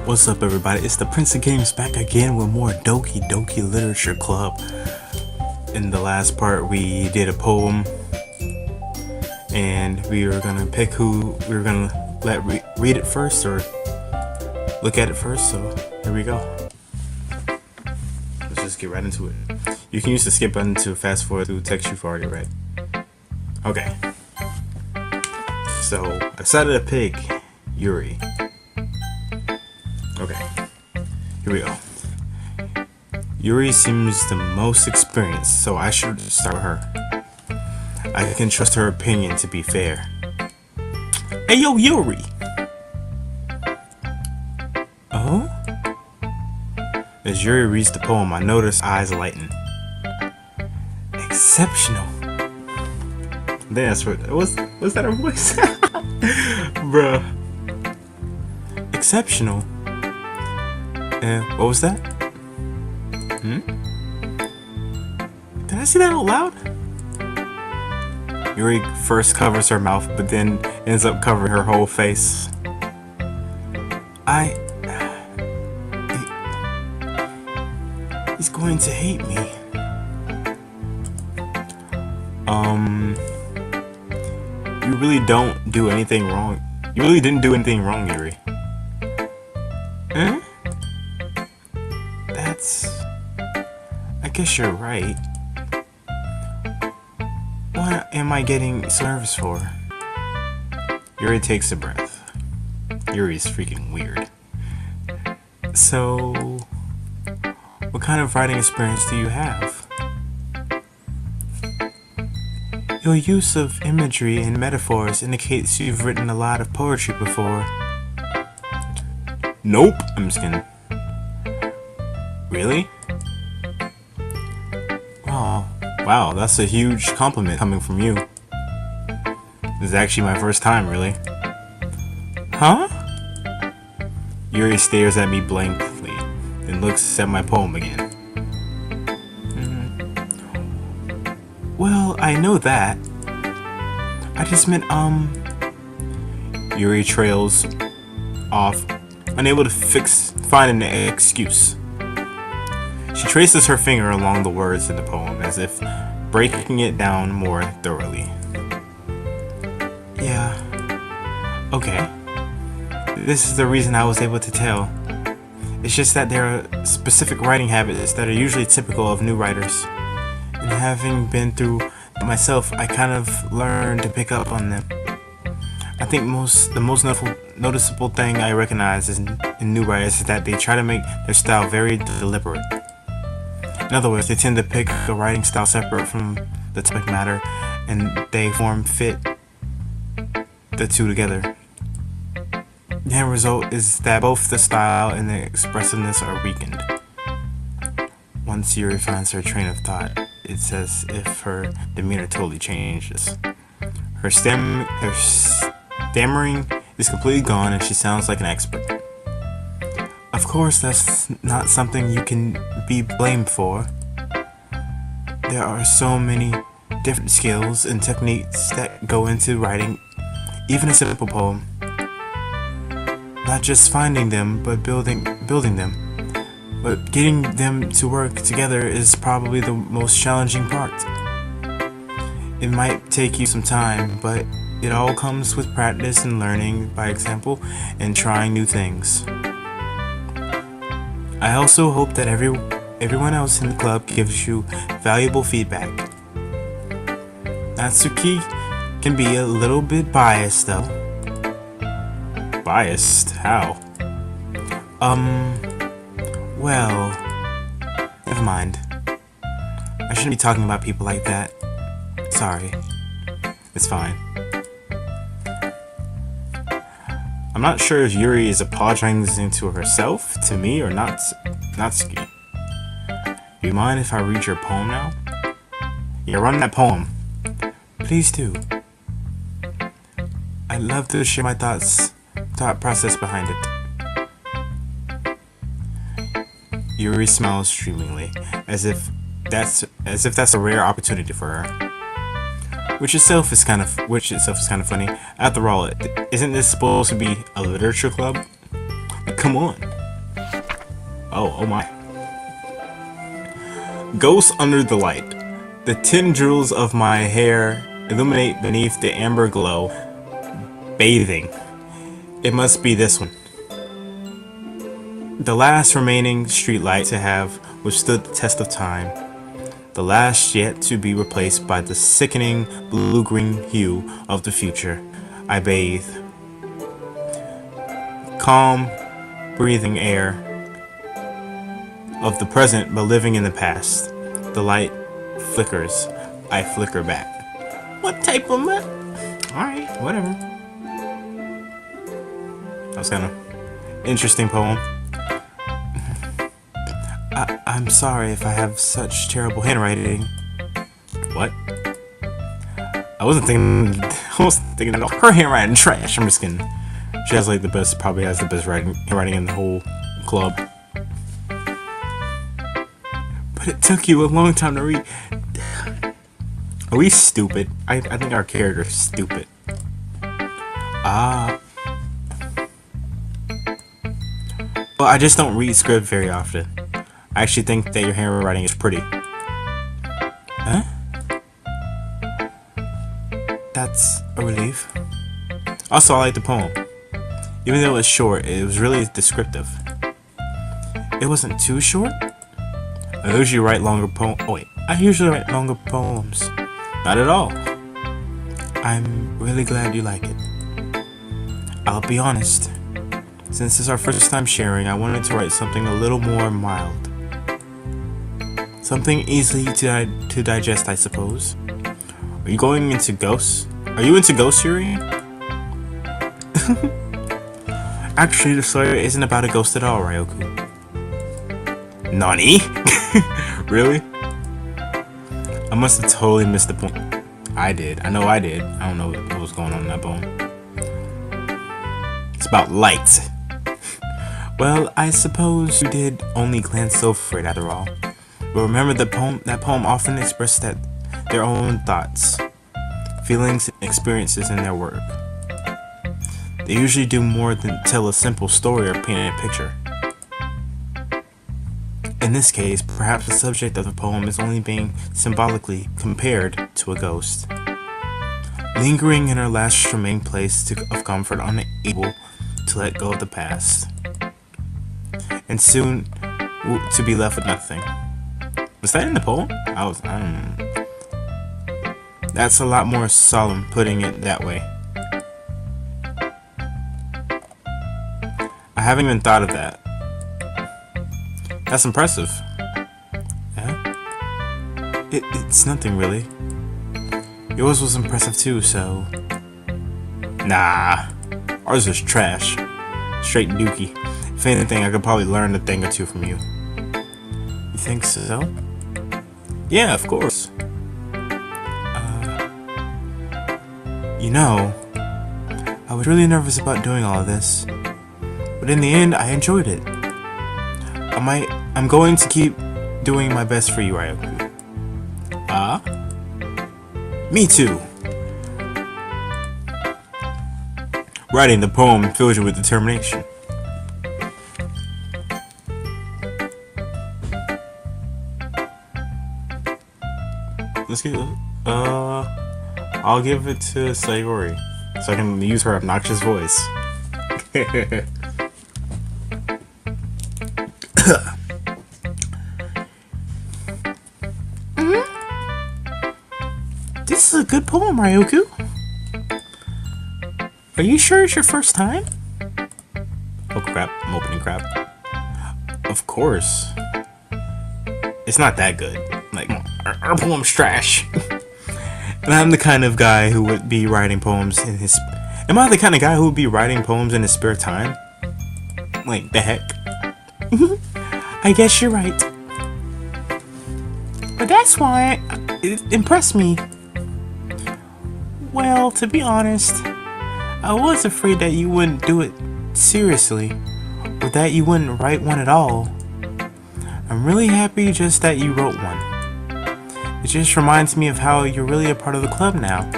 What's up, everybody? It's the Prince of Games back again with more DOKI Literature Club. In the last part, we did a poem, and we were gonna pick who we were gonna let read it first or look at it first. So here we go. Let's just get right into it. You can use the skip button to fast forward through text you've already read. Okay. So I decided to pick Yuri. Okay, here we go. Yuri seems the most experienced, so I should start with her. I can trust her opinion to be fair. Hey yo, Yuri! Oh? As Yuri reads the poem, I notice eyes lighten. Exceptional. Then that's what was that her voice? Bruh. Exceptional. What was that? Did I say that out loud? Yuri first covers her mouth, but then ends up covering her whole face. He's going to hate me. You really don't do anything wrong. You really didn't do anything wrong, Yuri. I guess you're right. What am I getting so nervous for? Yuri takes a breath. Yuri's freaking weird. So, what kind of writing experience do you have? Your use of imagery and metaphors indicates you've written a lot of poetry before. Nope, I'm just kidding. Really? Oh, wow, that's a huge compliment coming from you. This is actually my first time, really. Huh? Yuri stares at me blankly, then looks at my poem again. Well, I know that. I just meant, Yuri trails off, unable to find an excuse. She traces her finger along the words in the poem as if breaking it down more thoroughly. Yeah. Okay. This is the reason I was able to tell. It's just that there are specific writing habits that are usually typical of new writers. And having been through myself, I kind of learned to pick up on them. I think the most noticeable thing I recognize in new writers is that they try to make their style very deliberate. In other words, they tend to pick a writing style separate from the topic matter, and they fit the two together. The end result is that both the style and the expressiveness are weakened. Once Yuri finds her train of thought, it's as if her demeanor totally changes. Her stammering is completely gone, and she sounds like an expert. Of course, that's not something you can be blamed for. There are so many different skills and techniques that go into writing even a simple poem. Not just finding them, but building them. But getting them to work together is probably the most challenging part. It might take you some time, but it all comes with practice and learning by example and trying new things. I also hope that everyone else in the club gives you valuable feedback. Natsuki can be a little bit biased though. Biased? How? Well, never mind. I shouldn't be talking about people like that. Sorry. It's fine. I'm not sure if Yuri is apologizing to herself, to me, or Natsuki. Do you mind if I read your poem now? Yeah, run that poem. Please do. I'd love to share my thought process behind it. Yuri smiles dreamingly, as if that's a rare opportunity for her. Which itself is kind of funny. After all, isn't this supposed to be a literature club? Come on. Oh my. Ghosts under the light. The tendrils of my hair illuminate beneath the amber glow. Bathing. It must be this one. The last remaining streetlight to have withstood the test of time. The last yet to be replaced by the sickening blue-green hue of the future. I bathe. Calm, breathing air of the present but living in the past. The light flickers. I flicker back. What type of Alright, whatever. That was kind of interesting poem. I'm sorry if I have such terrible handwriting. What? I wasn't thinking that her handwriting trash. I'm just kidding. She has like probably has the best handwriting in the whole club. But it took you a long time to read. Are we stupid? I think our character's stupid. Well, I just don't read script very often. I actually think that your handwriting is pretty. Huh? That's a relief. Also, I like the poem. Even though it was short, it was really descriptive. It wasn't too short? I usually write longer poems. Oh wait, I usually write longer poems. Not at all. I'm really glad you like it. I'll be honest. Since it's our first time sharing, I wanted to write something a little more mild. Something easy to digest, I suppose. Are you going into ghosts? Are you into ghost theory? Actually, the story isn't about a ghost at all, Ryoku. Nani? Really? I must have totally missed the point. I did. I know I did. I don't know what was going on in that poem. It's about light. Well, I suppose you did only glance over it after all. But remember, that poem often expresses their own thoughts, feelings, and experiences in their work. They usually do more than tell a simple story or paint a picture. In this case, perhaps the subject of the poem is only being symbolically compared to a ghost, lingering in her last remaining place of comfort, unable to let go of the past, and soon to be left with nothing. Was that in the poem? That's a lot more solemn putting it that way. I haven't even thought of that. That's impressive. Yeah? It's nothing really. Yours was impressive too, so... Nah. Ours is trash. Straight dookie. If anything, I could probably learn a thing or two from you. You think so? Yeah, of course. You know, I was really nervous about doing all of this, but in the end, I enjoyed it. I'm going to keep doing my best for you, Ryoku. Me too. Writing the poem fills you with determination. Let's get I'll give it to Sayori so I can use her obnoxious voice. This is a good poem, Ryoku. Are you sure it's your first time? Oh crap, I'm opening crap. Of course. It's not that good. Like, our poem's trash. And I'm the kind of guy who would be writing poems in his... Am I the kind of guy who would be writing poems in his spare time? Like, the heck? I guess you're right. But that's why it impressed me. Well, to be honest, I was afraid that you wouldn't do it seriously, or that you wouldn't write one at all. I'm really happy just that you wrote one. It just reminds me of how you're really a part of the club now.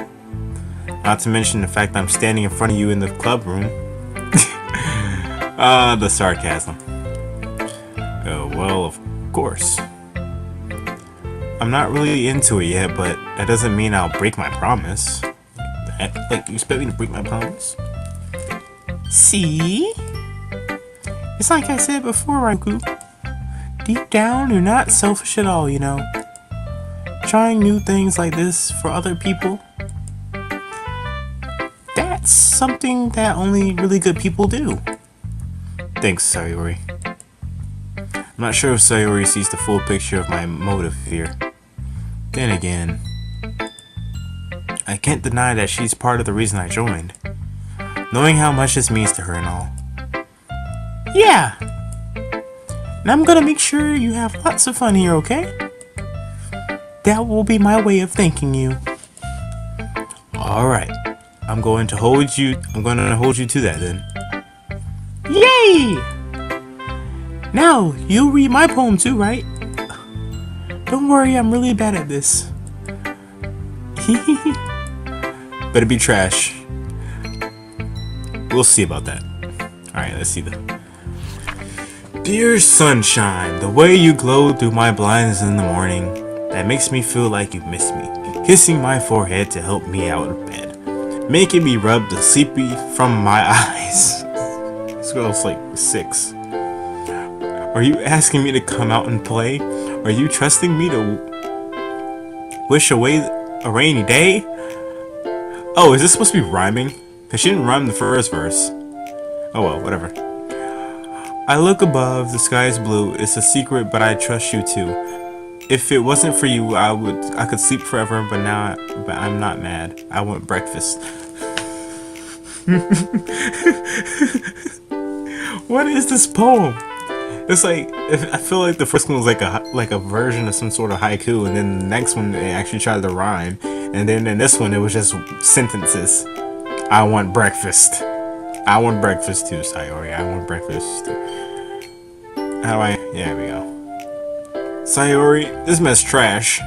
Not to mention the fact that I'm standing in front of you in the club room. The sarcasm. Well, of course. I'm not really into it yet, but that doesn't mean I'll break my promise. Like, you expect me to break my promise? See? It's like I said before, Raikou. Deep down, you're not selfish at all, you know. Trying new things like this for other people, that's something that only really good people do. Thanks, Sayori. I'm not sure if Sayori sees the full picture of my motive here. Then again, I can't deny that she's part of the reason I joined. Knowing how much this means to her and all. Yeah! And I'm gonna make sure you have lots of fun here, okay? That will be my way of thanking you. Alright. I'm going to hold you to that then. Yay! Now, you'll read my poem too, right? Don't worry, I'm really bad at this. Better be trash. We'll see about that. Alright, let's see the... Dear sunshine, the way you glow through my blinds in the morning, that makes me feel like you've missed me. Kissing my forehead to help me out of bed. Making me rub the sleepy from my eyes. This girl's like 6. Are you asking me to come out and play? Are you trusting me to wish away a rainy day? Oh, is this supposed to be rhyming? Because she didn't rhyme the first verse. Oh well, whatever. I look above, the sky is blue. It's a secret, but I trust you too. If it wasn't for you, I could sleep forever, but I'm not mad. I want breakfast. What is this poem? It's like, I feel like the first one was like a version of some sort of haiku, and then the next one they actually tried to rhyme, and then in this one it was just sentences. I want breakfast. I want breakfast too, Sayori. I want breakfast too. How do I? Yeah, there we go. Sayori, this mess trash.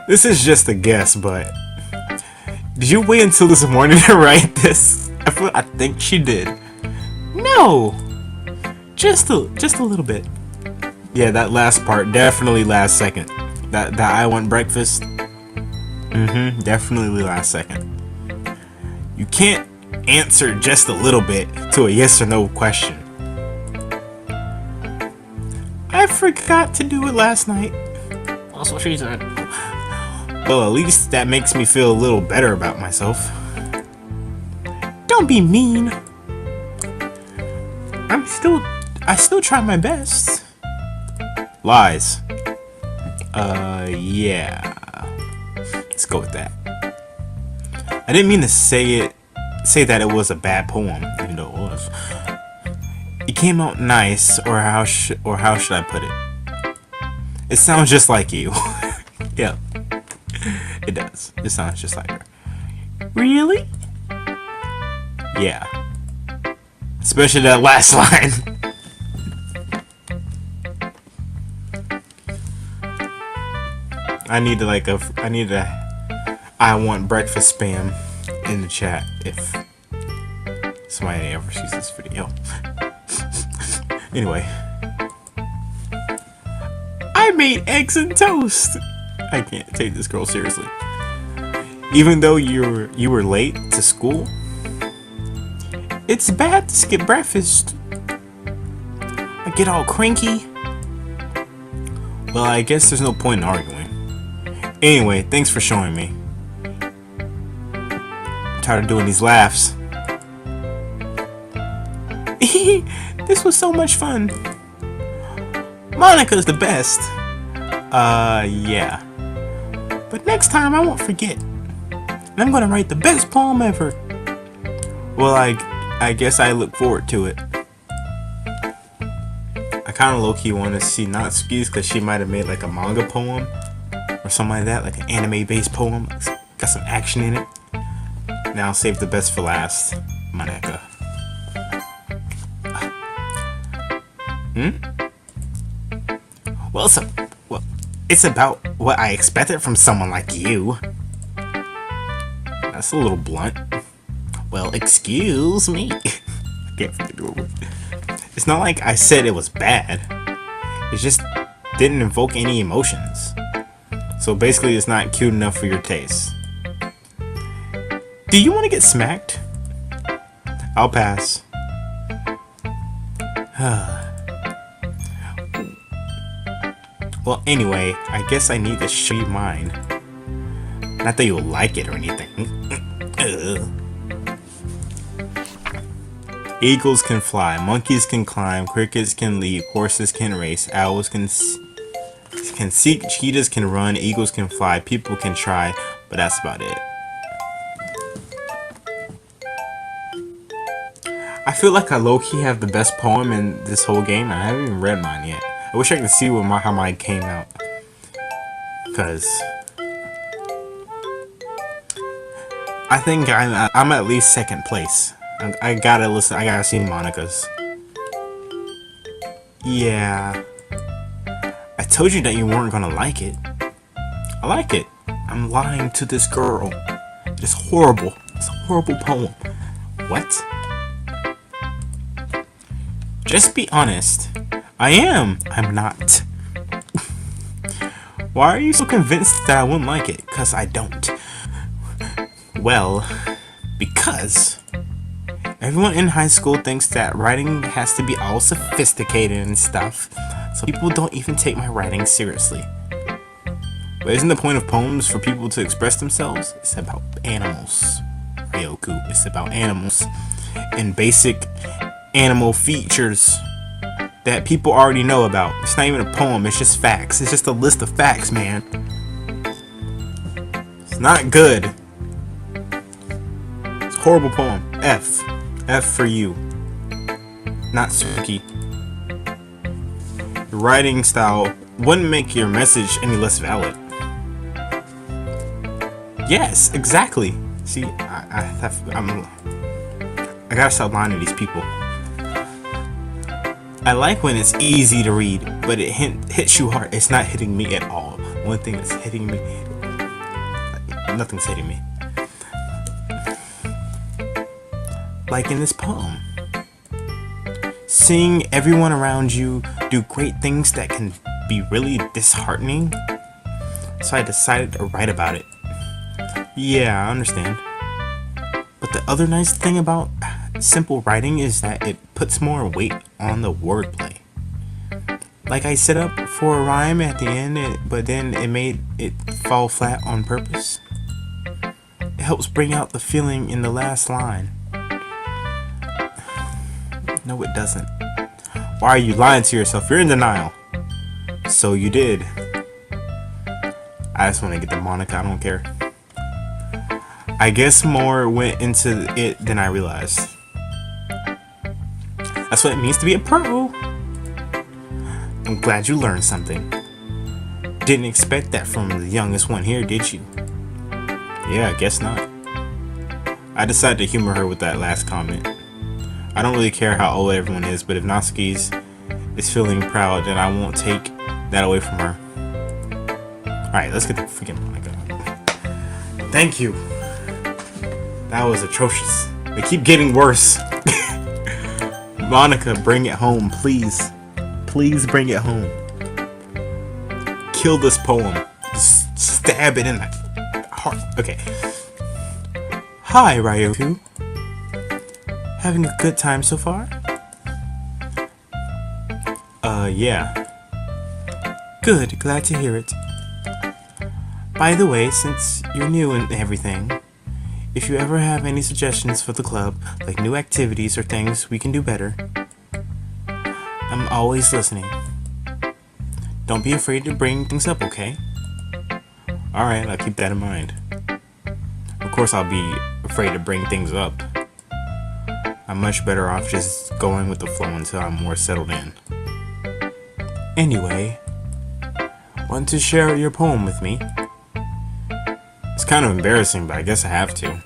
This is just a guess, but did you wait until this morning to write this? I think she did. No, just a little bit. Yeah, that last part definitely last second. That I want breakfast. Definitely last second. You can't answer just a little bit to a yes or no question. I forgot to do it last night. That's what she said. Well, at least that makes me feel a little better about myself. Don't be mean. I still try my best. Lies. Yeah. Let's go with that. I didn't mean to say that it was a bad poem, even though it was. It came out nice, or how should I put it? It sounds just like you. Yeah, it does. It sounds just like her. Really? Yeah. Especially that last line. I need I want breakfast spam in the chat if somebody ever sees this video. Anyway, I made eggs and toast. I can't take this girl seriously. Even though you were late to school, it's bad to skip breakfast. I get all cranky. Well, I guess there's no point in arguing. Anyway, thanks for showing me. I'm tired of doing these laughs. This was so much fun. Monica's the best. Yeah. But next time I won't forget. And I'm gonna write the best poem ever. Well, I guess I look forward to it. I kind of low-key want to see Natsuki's because she might have made like a manga poem or something like that, like an anime-based poem. Got some action in it. Now I'll save the best for last. Monica. Well, it's about what I expected from someone like you. That's a little blunt. Well, excuse me. I can't forget the word. It's not like I said it was bad. It just didn't invoke any emotions. So basically, it's not cute enough for your taste. Do you want to get smacked? I'll pass. Well, anyway, I guess I need to show you mine. Not that you'll like it or anything. Eagles can fly, monkeys can climb, crickets can leap, horses can race, owls can seek, cheetahs can run, eagles can fly, people can try, but that's about it. I feel like I low-key have the best poem in this whole game. I haven't even read mine yet. I wish I could see how mine came out. Because I think I'm at least second place. I gotta listen. I gotta see Monica's. Yeah. I told you that you weren't gonna like it. I like it. I'm lying to this girl. It's horrible. It's a horrible poem. What? Just be honest. I am. I'm not. Why are you so convinced that I wouldn't like it? 'Cause I don't. Well, because everyone in high school thinks that writing has to be all sophisticated and stuff, so people don't even take my writing seriously. But isn't the point of poems for people to express themselves? It's about animals, Ryoku. It's about animals and basic animal features that people already know about. It's not even a poem, it's just facts. It's just a list of facts, man. It's not good. It's a horrible poem. F. F for you. Not Suki. Your writing style wouldn't make your message any less valid. Yes, exactly. See, I gotta stop lying to these people. I like when it's easy to read, but it hits you hard. It's not hitting me at all. One thing that's hitting me, nothing's hitting me. Like in this poem. Seeing everyone around you do great things that can be really disheartening. So I decided to write about it. Yeah, I understand. But the other nice thing about simple writing is that it puts more weight on the wordplay. Like I set up for a rhyme at the end, but then it made it fall flat on purpose. It helps bring out the feeling in the last line. No, it doesn't. Why are you lying to yourself? You're in denial. So you did. I just want to get the Monica. I don't care. I guess more went into it than I realized. That's what it means to be a pro. I'm glad you learned something. Didn't expect that from the youngest one here, did you? Yeah, I guess not. I decided to humor her with that last comment. I don't really care how old everyone is, but if Natsuki's is feeling proud, then I won't take that away from her. Alright, let's get the freaking Monica. Thank you. That was atrocious. They keep getting worse. Monica, bring it home, please. Please bring it home. Kill this poem. Just stab it in the heart. Okay. Hi, Ryoku. Having a good time so far? Yeah. Good, glad to hear it. By the way, since you're new and everything, if you ever have any suggestions for the club, like new activities or things we can do better, I'm always listening. Don't be afraid to bring things up, okay? Alright, I'll keep that in mind. Of course I'll be afraid to bring things up. I'm much better off just going with the flow until I'm more settled in. Anyway, want to share your poem with me? It's kind of embarrassing, but I guess I have to.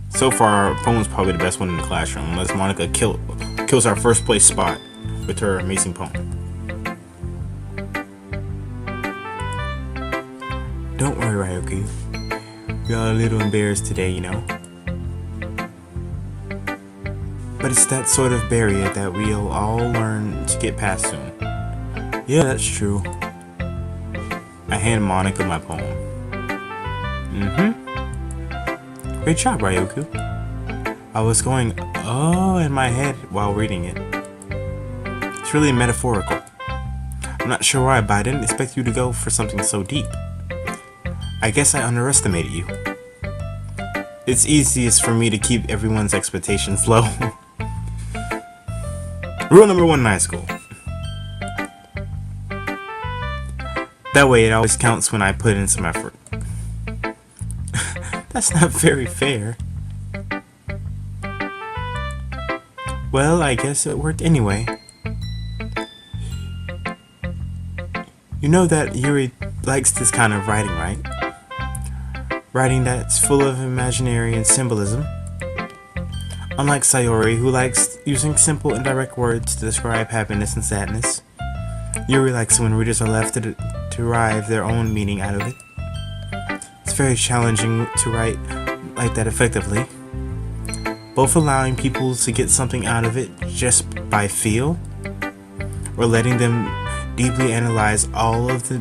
So far, our poem's probably the best one in the classroom, unless Monica kills our first place spot with her amazing poem. Don't worry, Ryoku. We got a little embarrassed today, you know. But it's that sort of barrier that we'll all learn to get past soon. Yeah, that's true. I hand Monica my poem. Great job, Ryoku. I was going, oh, in my head while reading it. It's really metaphorical. I'm not sure why, but I didn't expect you to go for something so deep. I guess I underestimated you. It's easiest for me to keep everyone's expectations low. Rule number 1 in high school. That way it always counts when I put in some effort. That's not very fair. Well, I guess it worked anyway. You know that Yuri likes this kind of writing, right? Writing that's full of imaginary and symbolism. Unlike Sayori, who likes using simple and direct words to describe happiness and sadness, Yuri likes when readers are left to derive their own meaning out of it. It's very challenging to write like that effectively, both allowing people to get something out of it just by feel, or letting them deeply analyze all of the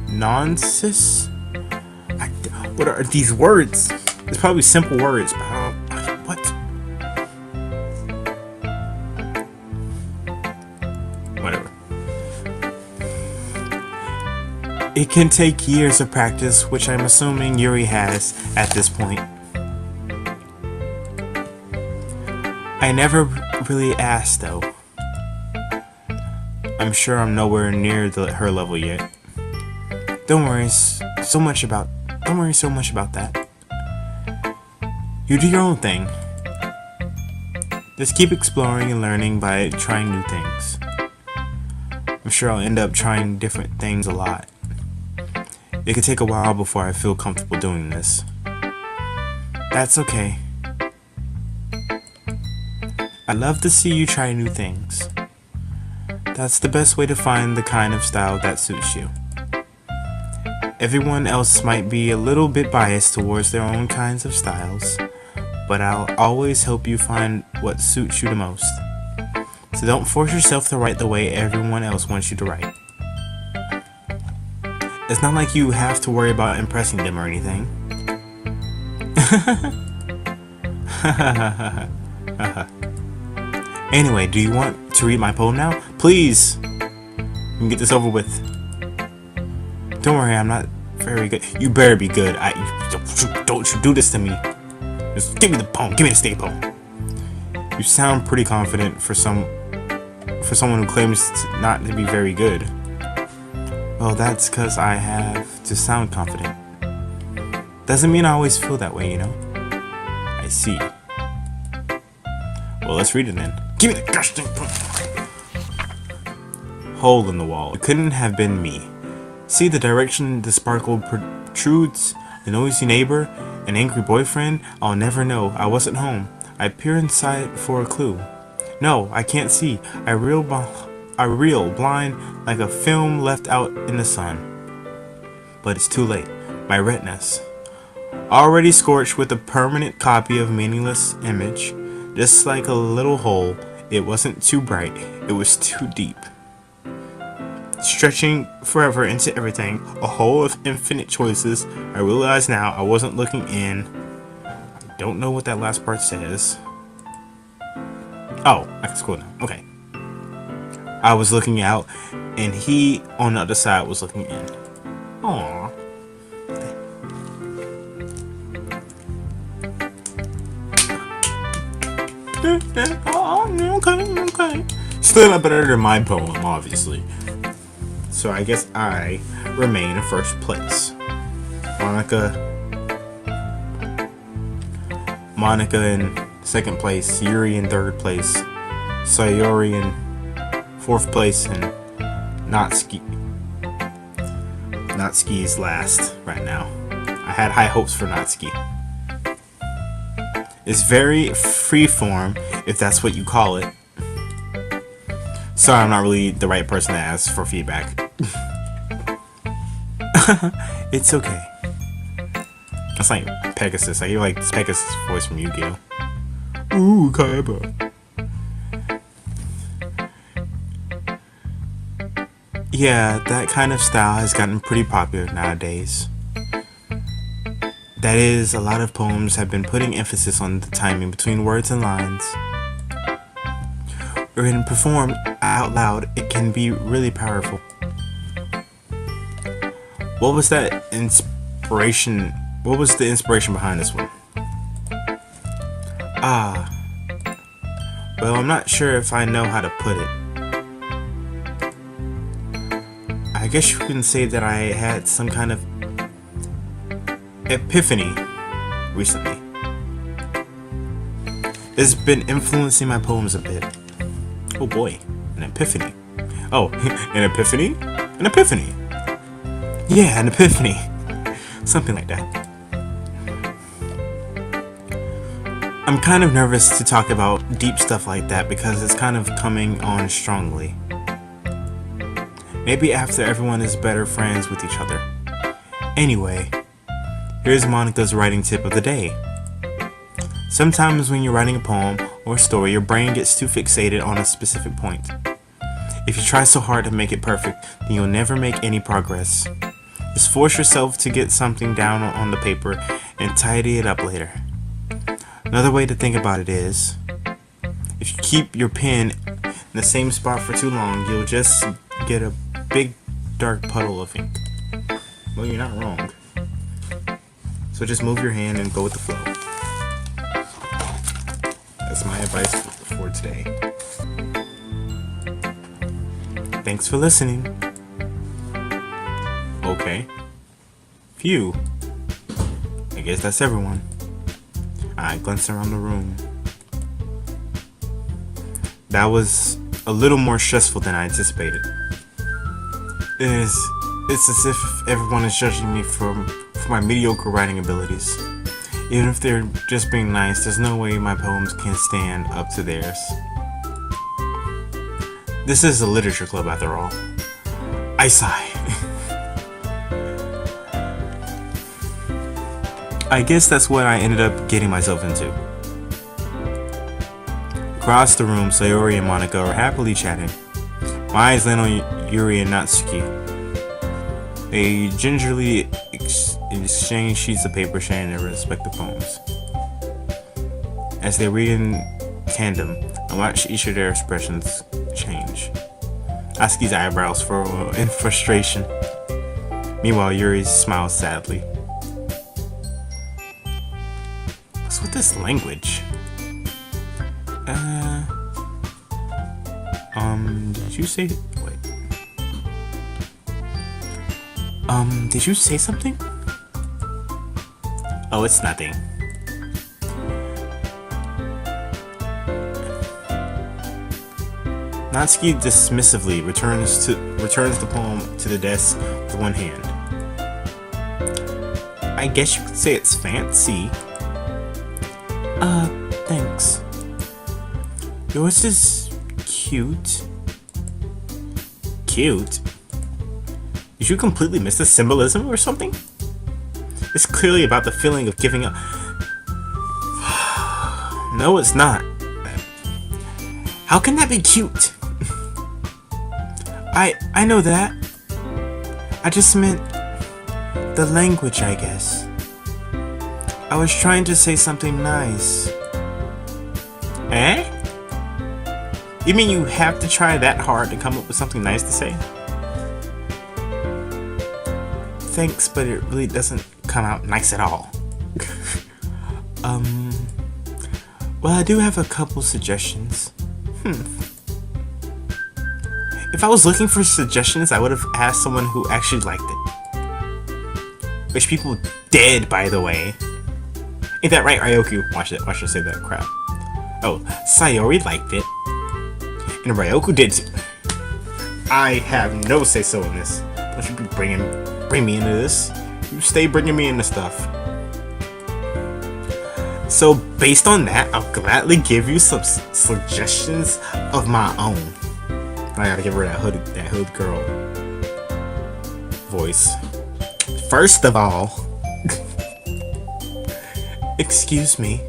nonsense. What are these words? It's probably simple words, but I don't. What? Whatever. It can take years of practice, which I'm assuming Yuri has at this point. I never really asked, though. I'm sure I'm nowhere near her level yet. Don't worry so much about that. You do your own thing. Just keep exploring and learning by trying new things. I'm sure I'll end up trying different things a lot. It could take a while before I feel comfortable doing this. That's okay. I love to see you try new things. That's the best way to find the kind of style that suits you. Everyone else might be a little bit biased towards their own kinds of styles, but I'll always help you find what suits you the most. So don't force yourself to write the way everyone else wants you to write. It's not like you have to worry about impressing them or anything. Anyway, do you want to read my poem now? Please! We can get this over with. Don't worry, I'm not very good. You better be good. Don't you do this to me. Just give me the poem. Give me the state poem. You sound pretty confident for someone who claims not to be very good. Well, that's because I have to sound confident. Doesn't mean I always feel that way, you know? I see. Well, let's read it then. Give me the gosh dang poem. Hole in the wall. It couldn't have been me. See the direction the sparkle protrudes? The noisy neighbor? An angry boyfriend? I'll never know. I wasn't home. I peer inside for a clue. No, I can't see. I reel blind like a film left out in the sun. But it's too late. My retinas, already scorched with a permanent copy of meaningless image, just like a little hole. It wasn't too bright. It was too deep. Stretching forever into everything, a hole of infinite choices. I realize now I wasn't looking in. I don't know what that last part says. Oh, I can scroll now. Okay. I was looking out, and he on the other side was looking in. Aww. Okay. Still not better than my poem, obviously. So I guess I remain in first place. Monica in second place, Yuri in third place, Sayori in fourth place, and Natsuki is last right now. I had high hopes for Natsuki. It's very freeform, if that's what you call it. Sorry, I'm not really the right person to ask for feedback. It's okay. That's like Pegasus. I hear like this Pegasus voice from Yu-Gi-Oh. Ooh, Kaiba. Yeah, that kind of style has gotten pretty popular nowadays. That is, a lot of poems have been putting emphasis on the timing between words and lines. When performed out loud, it can be really powerful. What was that inspiration? What was the inspiration behind this one? Well, I'm not sure if I know how to put it. I guess you can say that I had some kind of epiphany recently. It's been influencing my poems a bit. Oh boy, an epiphany. Oh, an epiphany? An epiphany. Yeah, an epiphany. Something like that. I'm kind of nervous to talk about deep stuff like that because it's kind of coming on strongly. Maybe after everyone is better friends with each other. Anyway, here's Monica's writing tip of the day. Sometimes when you're writing a poem or a story, your brain gets too fixated on a specific point. If you try so hard to make it perfect, then you'll never make any progress. Just force yourself to get something down on the paper and tidy it up later. Another way to think about it is, if you keep your pen in the same spot for too long, you'll just get a big dark puddle of ink. Well, you're not wrong. So just move your hand and go with the flow. That's my advice for today. Thanks for listening. Okay. Phew. I guess that's everyone. I glanced around the room. That was a little more stressful than I anticipated. It's as if everyone is judging me for my mediocre writing abilities. Even if they're just being nice, there's no way my poems can stand up to theirs. This is a literature club after all. I sigh. I guess that's what I ended up getting myself into. Across the room, Sayori and Monica are happily chatting. My eyes land on Yuri and Natsuki. They gingerly exchange sheets of paper sharing their respective poems. As they read in tandem, I watch each of their expressions change. Natsuki's eyebrows furrow in frustration. Meanwhile, Yuri smiles sadly. What's with this language? Did you say... Wait. Did you say something? Oh, it's nothing. Natsuki dismissively returns the poem to the desk with one hand. I guess you could say it's fancy. Thanks. Yours is cute. Cute? Did you completely miss the symbolism or something? It's clearly about the feeling of giving up. No, it's not. How can that be cute? I know that. I just meant the language, I guess. I was trying to say something nice. Eh? You mean you have to try that hard to come up with something nice to say? Thanks, but it really doesn't come out nice at all. Well, I do have a couple suggestions. If I was looking for suggestions, I would have asked someone who actually liked it. Which people did, by the way. Ain't that right, Ryoku? Watch her say that crap. Oh, Sayori liked it. And Ryoku did too. I have no say-so in this. Don't you be bring me into this. You stay bringing me into stuff. So based on that, I'll gladly give you some suggestions of my own. I gotta give her that hood girl voice. First of all, excuse me.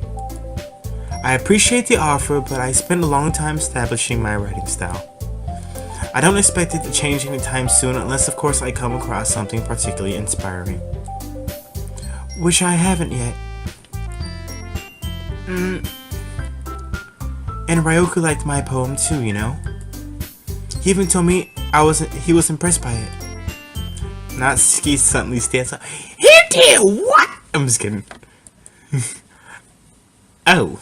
I appreciate the offer, but I spent a long time establishing my writing style. I don't expect it to change anytime soon unless of course I come across something particularly inspiring. Which I haven't yet. And Ryoku liked my poem too, you know? He even told me he was impressed by it. Natsuki suddenly stands up. He did what? I'm just kidding. Oh.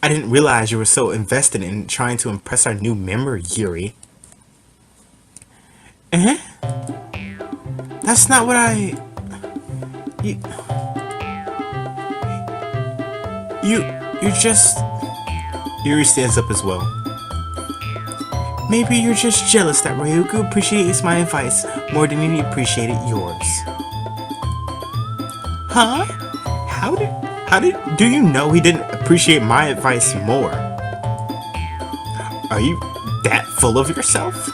I didn't realize you were so invested in trying to impress our new member, Yuri. Eh? That's not what I... You're just... Yuri stands up as well. Maybe you're just jealous that Ryoku appreciates my advice more than he appreciated yours. Huh? Do you know he didn't appreciate my advice more? Are you that full of yourself?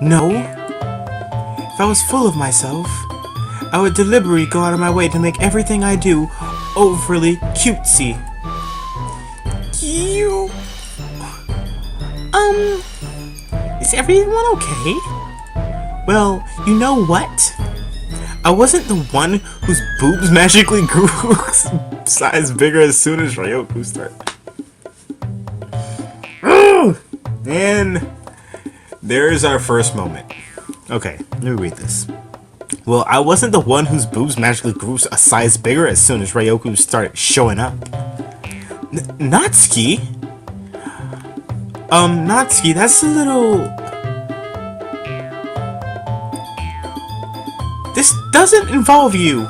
No. If I was full of myself, I would deliberately go out of my way to make everything I do overly cutesy. Is everyone okay? Well, you know what? I wasn't the one whose boobs magically grew size bigger as soon as Ryoku started. And there's our first moment. Okay, let me read this. Well, I wasn't the one whose boobs magically grew a size bigger as soon as Ryoku started showing up. Natsuki? Natsuki, that's a little... This doesn't involve you.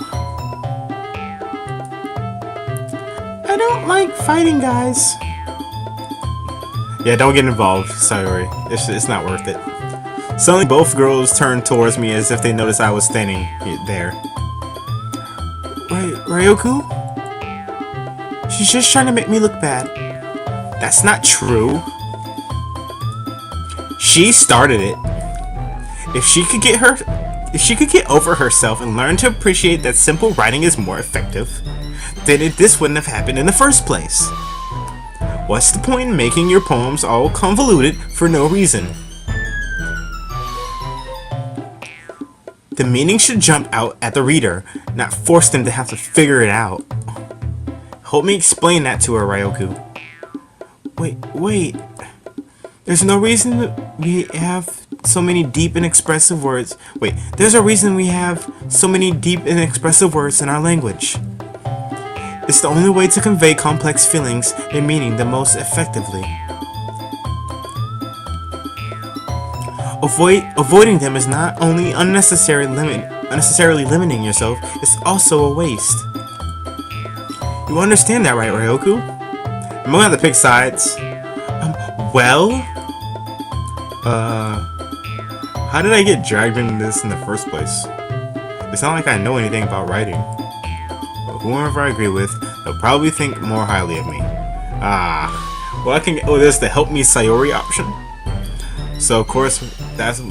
I don't like fighting guys. Yeah, don't get involved, Sayori. It's not worth it. Suddenly, both girls turned towards me as if they noticed I was standing there. Wait, Ryoku? She's just trying to make me look bad. That's not true. She started it. If she could get over herself and learn to appreciate that simple writing is more effective, then this wouldn't have happened in the first place. What's the point in making your poems all convoluted for no reason? The meaning should jump out at the reader, not force them to have to figure it out. Help me explain that to her, Ryoku. Wait. There's no reason we have so many deep and expressive words. There's a reason we have so many deep and expressive words in our language. It's the only way to convey complex feelings and meaning the most effectively. Avoiding them is not only unnecessarily limiting yourself, it's also a waste. You understand that, right, Ryoku? I'm gonna have to pick sides. How did I get dragged into this in the first place? It's not like I know anything about writing. But whoever I agree with, they'll probably think more highly of me. Well, I can get... Oh, there's the help me Sayori option. So, of course, that's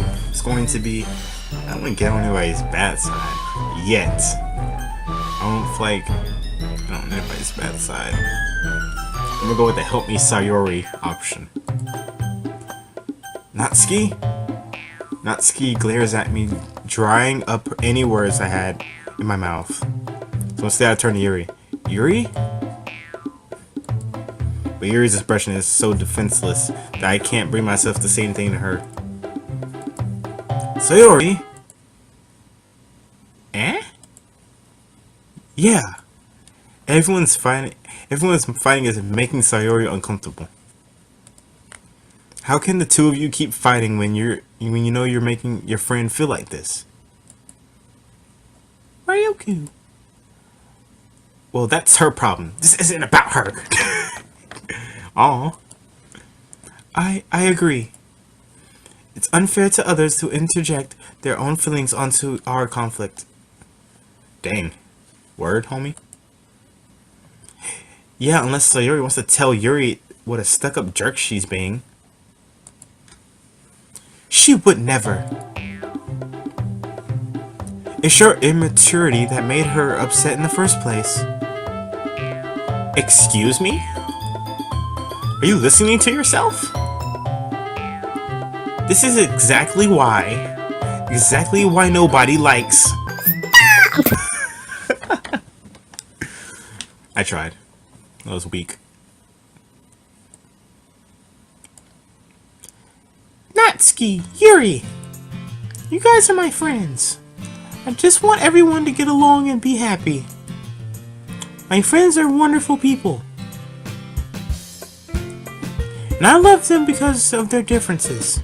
going to be... I don't want to get on anybody's bad side. Yet. I don't get on anybody's bad side. I'm gonna go with the help me Sayori option. Natsuki? Natsuki glares at me, drying up any words I had in my mouth. So instead I turn to Yuri. Yuri? But Yuri's expression is so defenseless that I can't bring myself to say anything to her. Sayori? Eh? Yeah. Everyone's fighting is making Sayori uncomfortable. How can the two of you keep fighting when you know you're making your friend feel like this? Ryoku. Well, that's her problem. This isn't about her. Aw. I agree. It's unfair to others to interject their own feelings onto our conflict. Dang. Word, homie? Yeah, unless Sayori wants to tell Yuri what a stuck-up jerk she's being. She would never. It's your immaturity that made her upset in the first place. Excuse me? Are you listening to yourself? This is exactly why nobody likes. I tried. That was weak. Natsuki, Yuri, you guys are my friends. I just want everyone to get along and be happy. My friends are wonderful people. And I love them because of their differences.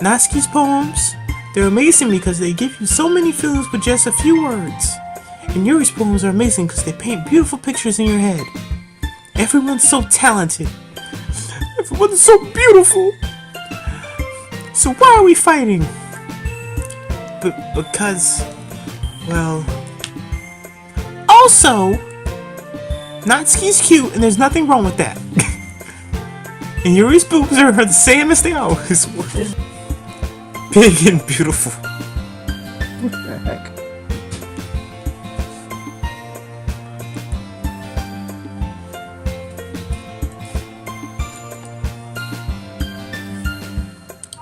Natsuki's poems, they're amazing because they give you so many feelings with just a few words. And Yuri's poems are amazing because they paint beautiful pictures in your head. Everyone's so talented. Everyone's so beautiful. So why are we fighting? Because, well... Also, Natsuki's cute and there's nothing wrong with that. And Yuri's boobs are the same as they always were. Big and beautiful. What the heck?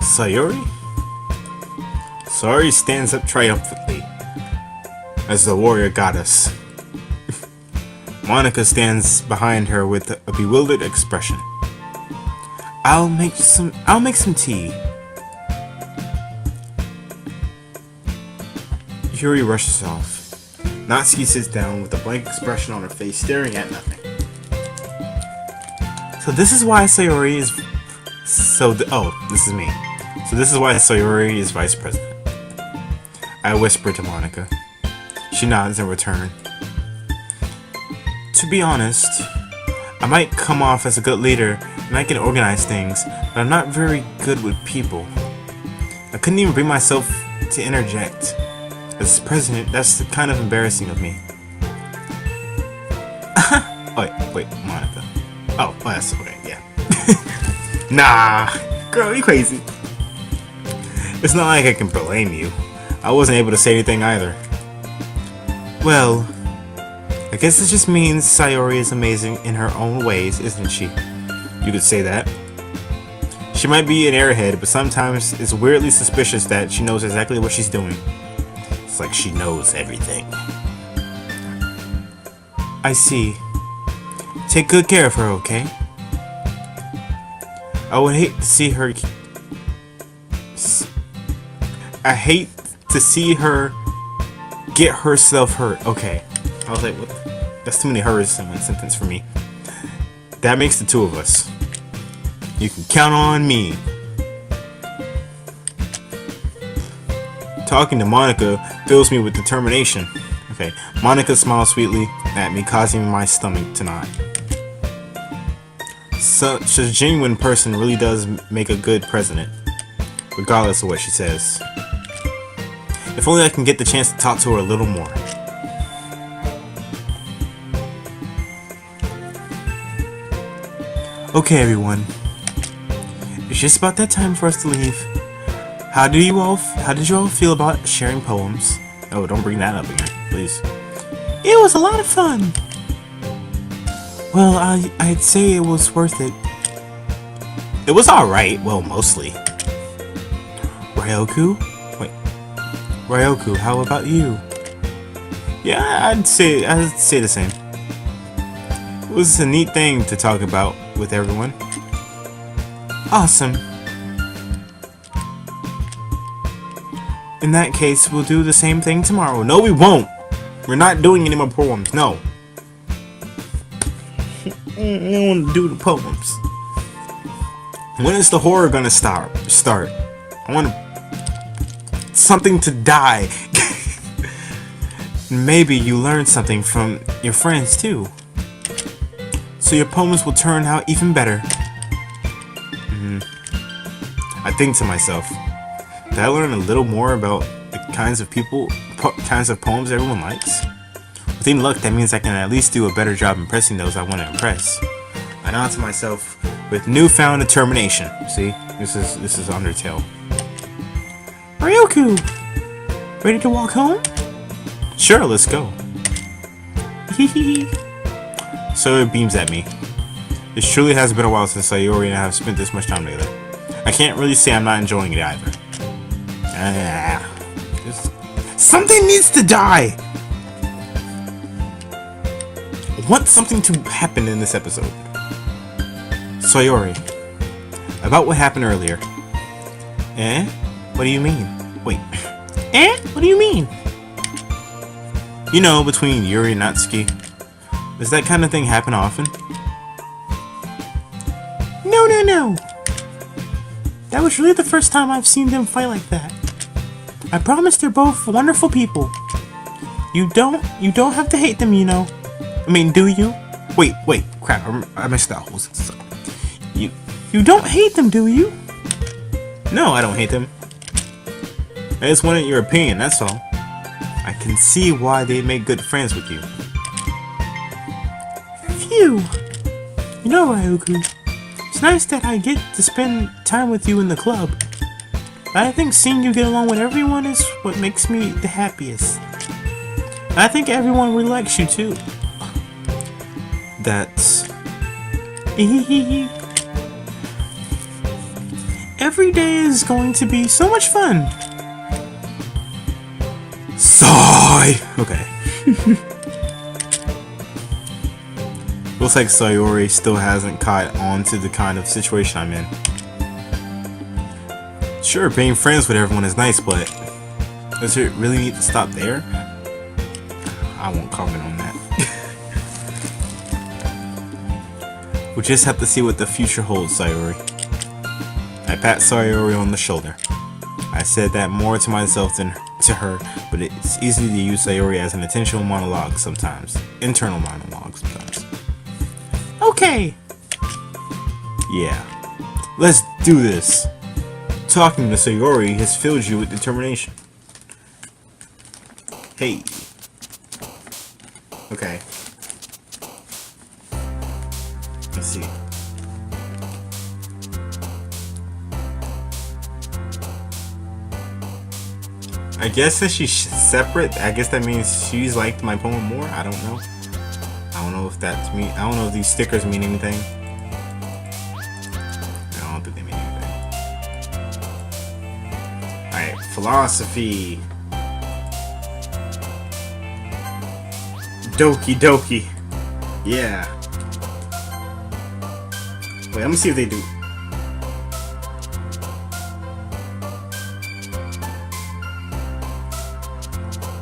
Sayori? Sayori stands up triumphantly as the warrior goddess. Monika stands behind her with a bewildered expression. I'll make some tea. Yuri rushes off. Natsuki sits down with a blank expression on her face, staring at nothing. So this is why Sayori is... this is me. So this is why Sayori is vice president. I whisper to Monika. She nods in return. To be honest, I might come off as a good leader and I can organize things, but I'm not very good with people. I couldn't even bring myself to interject. As president, that's kind of embarrassing of me. wait, Monika. Oh, that's okay, yeah. Nah, girl, you crazy. It's not like I can blame you. I wasn't able to say anything either. Well, I guess this just means Sayori is amazing in her own ways, isn't she? You could say that. She might be an airhead, but sometimes it's weirdly suspicious that she knows exactly what she's doing. It's like she knows everything. I see. Take good care of her, okay? I would hate to see her... I hate to see her get herself hurt. Okay. I was like, what? That's too many hers in one sentence for me. That makes the two of us. You can count on me. Talking to Monika fills me with determination. Okay. Monika smiles sweetly at me, causing my stomach to knot. Such a genuine person really does make a good president, regardless of what she says. If only I can get the chance to talk to her a little more. Okay, everyone. It's just about that time for us to leave. How did you all feel about sharing poems? Oh, don't bring that up again, please. It was a lot of fun. Well, I'd say it was worth it. It was alright, well, mostly. Ryoku? Wait. Ryoku, how about you? Yeah, I'd say the same. It was a neat thing to talk about with everyone. Awesome. In that case, we'll do the same thing tomorrow. No, we won't. We're not doing any more poems. No. I don't want to do the poems. When is the horror gonna start? I want something to die. Maybe you learn something from your friends too. So your poems will turn out even better. I think to myself, did I learn a little more about the kinds of poems everyone likes? With any luck, that means I can at least do a better job impressing those I want to impress. I nod to myself with newfound determination. See, this is Undertale. Ryoku, ready to walk home? Sure, let's go. So it beams at me. It truly has been a while since Sayori and I have spent this much time together. I can't really say I'm not enjoying it either. Something needs to die! I want something to happen in this episode. Sayori, about what happened earlier. Eh? What do you mean? Wait. Eh? What do you mean? You know, between Yuri and Natsuki. Does that kind of thing happen often? No. That was really the first time I've seen them fight like that. I promise they're both wonderful people. You don't have to hate them, you know. I mean, do you? Wait, crap, I messed that whole sentence up. You don't hate them, do you? No, I don't hate them. I just wanted your opinion, that's all. I can see why they make good friends with you. Phew! You know, Ryugu, it's nice that I get to spend time with you in the club. But I think seeing you get along with everyone is what makes me the happiest. And I think everyone really likes you too. That's... Every day is going to be so much fun. Sigh! Okay. Looks like Sayori still hasn't caught on to the kind of situation I'm in. Sure, being friends with everyone is nice, but does it really need to stop there? I won't comment on that. We'll just have to see what the future holds, Sayori. I pat Sayori on the shoulder. I said that more to myself than to her, but it's easy to use Sayori as an intentional monologue sometimes. Internal monologue sometimes. Okay! Yeah. Let's do this! Talking to Sayori has filled you with determination. Hey. Okay. Let's see. I guess that she's separate. I guess that means she's liked my poem more. I don't know. I don't know if that's me. I don't know if these stickers mean anything. I don't think they mean anything. Alright, philosophy. Doki. Yeah. Wait, let me see if they do.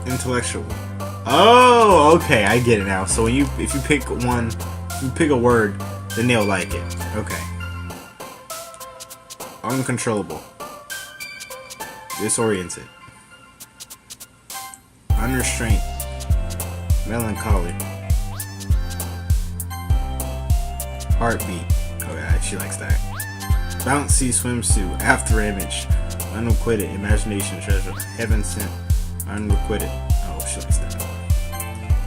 Intellectual. Oh, okay, I get it now. So when if you pick one, you pick a word, then they'll like it. Okay. Uncontrollable. Disoriented. Unrestrained. Melancholy. Heartbeat. Oh yeah, she likes that. Bouncy swimsuit. After image. Unrequited. Imagination treasure. Heaven sent. Unrequited. Oh, she likes that.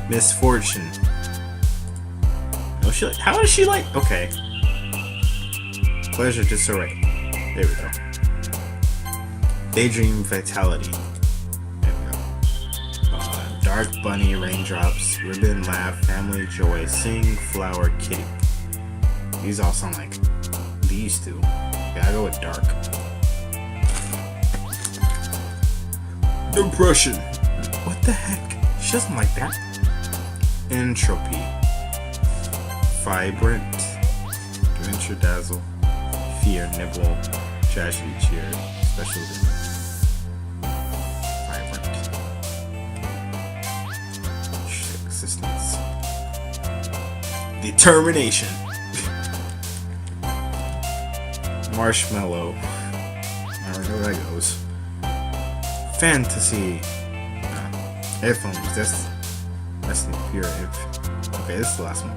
Misfortune. Oh, how does she like? Okay. Pleasure disarray. There we go. Daydream vitality. There we go. Dark bunny raindrops. Ribbon laugh. Family joy. Sing flower kitty. These all sound like these two. Yeah, I go with dark. Depression. What the heck? She doesn't like that. Entropy. Vibrant. Adventure dazzle. Fear nibble. Tragedy cheer. Special difference. Vibrant. Existence. Determination. Marshmallow. I don't know where that goes. Fantasy. Headphones. That's the pure if. Okay, this is the last one.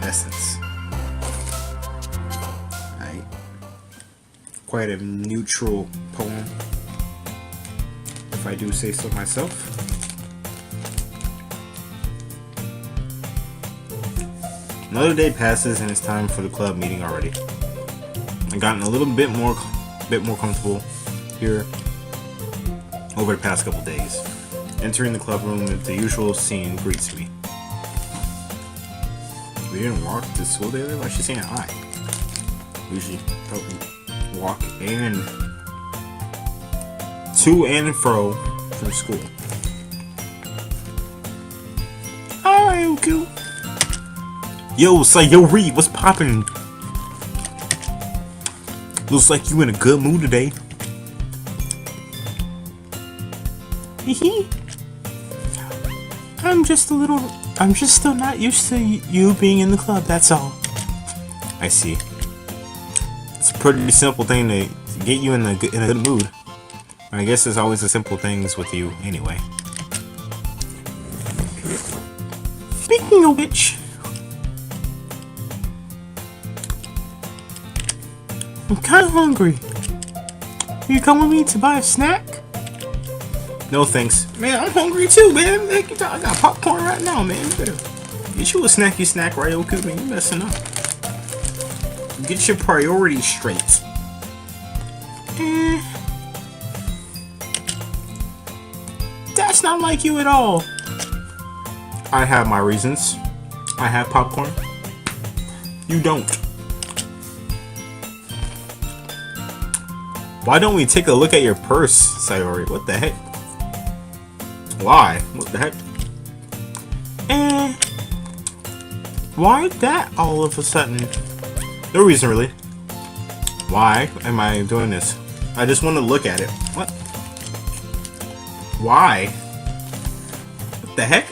Essence. Alright. Quite a neutral poem, if I do say so myself. Another day passes and it's time for the club meeting already. I've gotten a little bit more comfortable here over the past couple days. Entering the club room, the usual scene greets me. We didn't walk to school together? Why is she saying I? Usually thought we walk and to and fro from school. Alright, okay. Yo, Sayori, what's poppin'? Looks like you in a good mood today. Hehe. I'm just still not used to you being in the club, that's all. I see. It's a pretty simple thing to get you in a good mood. I guess there's always the simple things with you anyway. Speaking of which, I'm kinda hungry. You come with me to buy a snack? No thanks. Man, I'm hungry too, man. I got popcorn right now, man. You better get you a snacky snack, Ryoku, man. You messing up. Get your priorities straight. That's not like you at all. I have my reasons. I have popcorn. You don't. Why don't we take a look at your purse, Sayori? What the heck? Why? What the heck? Why that all of a sudden? No reason really. Why am I doing this? I just want to look at it. What? Why? What the heck?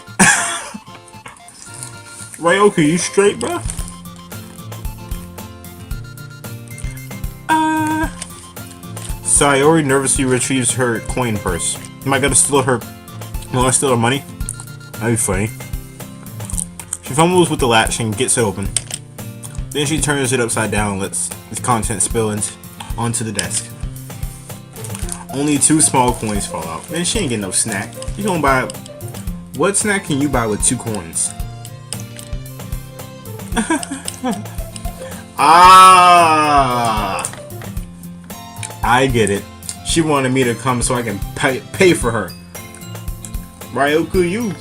Ryoku, you straight, bro? Sayori nervously retrieves her coin purse. Am I gonna steal her? Wanna steal her money? That'd be funny. She fumbles with the latch and gets it open. Then she turns it upside down and lets its contents spill onto the desk. Only 2 small coins fall out. Man, she ain't getting no snack. You gonna buy? What snack can you buy with 2 coins? Ah, I get it. She wanted me to come so I can pay for her. Ryoku, you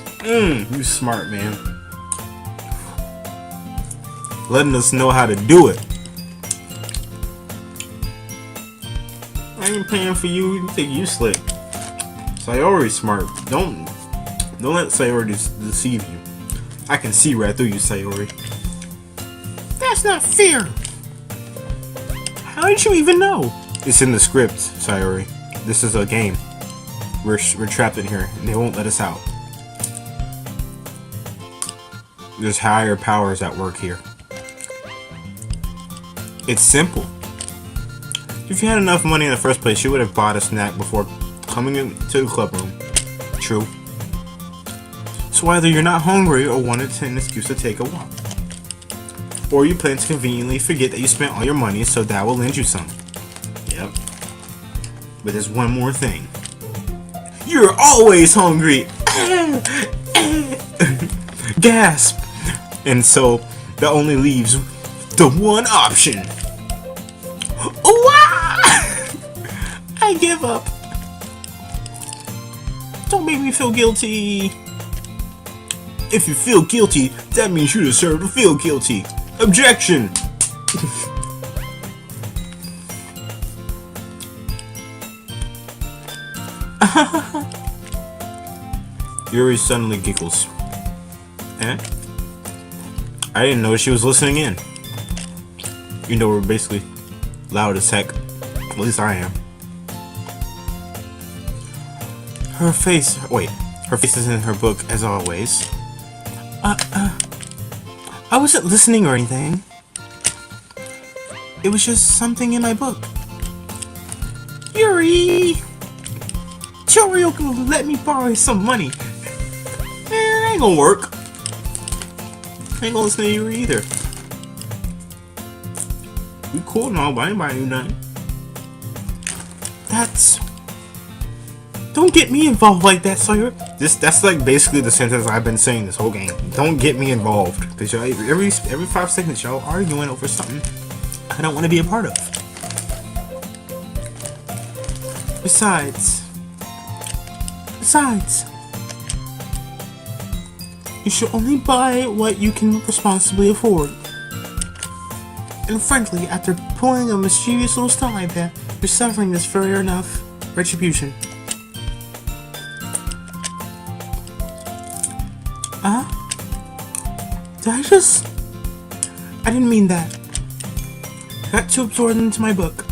smart, man. Letting us know how to do it. I ain't paying for you. You think you slick? Sayori's smart. Don't let Sayori deceive you. I can see right through you, Sayori. That's not fair. How did you even know? It's in the script, Sayori. This is a game. We're trapped in here, and they won't let us out. There's higher powers at work here. It's simple. If you had enough money in the first place, you would have bought a snack before coming into the club room. True. So either you're not hungry or wanted an excuse to take a walk. Or you plan to conveniently forget that you spent all your money, so Dad will lend you some. Yep. But there's one more thing. You're always hungry! Gasp! And so, that only leaves the one option. I give up. Don't make me feel guilty. If you feel guilty, that means you deserve to feel guilty. Objection! Yuri suddenly giggles. Eh? I didn't know she was listening in. You know, we're basically loud as heck. At least I am. Her face is in her book as always. I wasn't listening or anything. It was just something in my book. Yuri! Tell Ryoku to let me borrow some money. It ain't gonna work. I ain't gonna listen to Yuri either. We cool and all, but anybody do nothing. Don't get me involved like that, Sawyer. That's like basically the sentence I've been saying this whole game. Don't get me involved. Because every 5 seconds y'all arguing over something I don't want to be a part of. Besides, You should only buy what you can responsibly afford. And frankly, after pulling a mischievous little stunt like that, you're suffering this fair enough retribution. I didn't mean that. I got too absorbed into my book.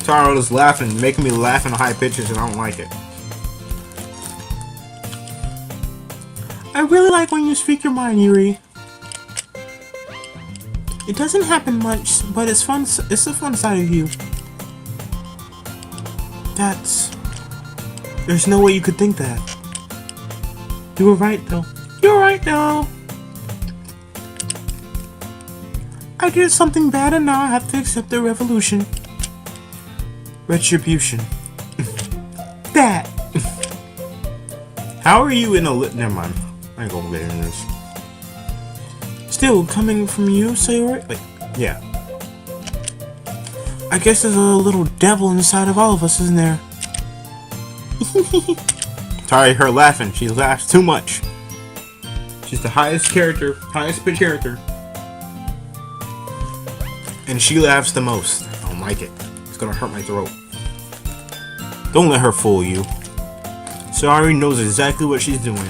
Taro is laughing, making me laugh in high pitches, and I don't like it. I really like when you speak your mind, Yuri. It doesn't happen much, but it's fun. It's the fun side of you. There's no way you could think that. You were right, though. You're right, though. I did something bad, and now I have to accept the revolution. Retribution. That. How are you in a never mind. I ain't gonna get into this. Still, coming from you, Sayori? Like, yeah. I guess there's a little devil inside of all of us, isn't there? Sorry, her laughing. She laughs too much. She's the highest pitch character. And she laughs the most. I don't like it. It's gonna hurt my throat. Don't let her fool you. Sayori knows exactly what she's doing.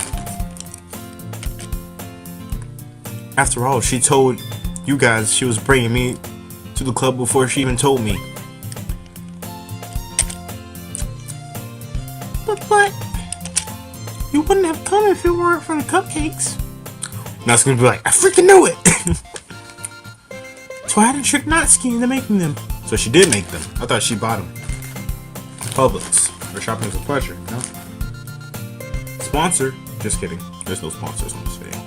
After all, she told you guys she was bringing me to the club before she even told me. But you wouldn't have come if it weren't for the cupcakes. Natsuki's gonna be like, I freaking knew it! So I had to trick Natsuki into making them. So she did make them. I thought she bought them. Publix. Or shopping is a pleasure, you know? Sponsor. Just kidding. There's no sponsors on this video.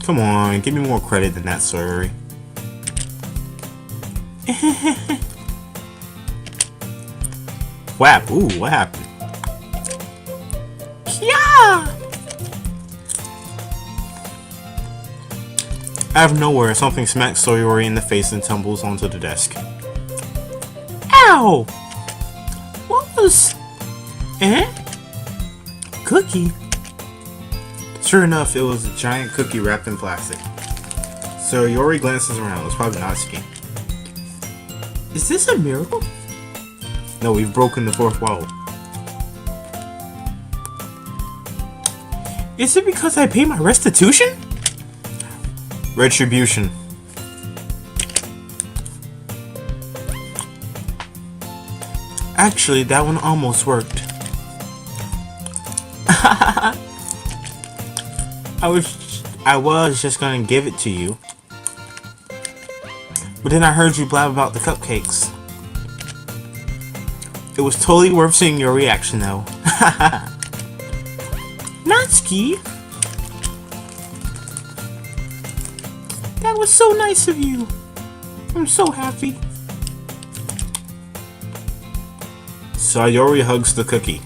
Come on, give me more credit than that, Sayori. Whap. Ooh, what happened? Yeah! Out of nowhere, something smacks Sayori in the face and tumbles onto the desk. Ow! What was... Cookie? Sure enough, it was a giant cookie wrapped in plastic. Sayori glances around. It's probably Natsuki. Is this a miracle? No, we've broken the fourth wall. Is it because I paid my restitution? Retribution. Actually, that one almost worked. I was just gonna give it to you. But then I heard you blab about the cupcakes. It was totally worth seeing your reaction though. Natsuki! That was so nice of you. I'm so happy. Sayori hugs the cookie.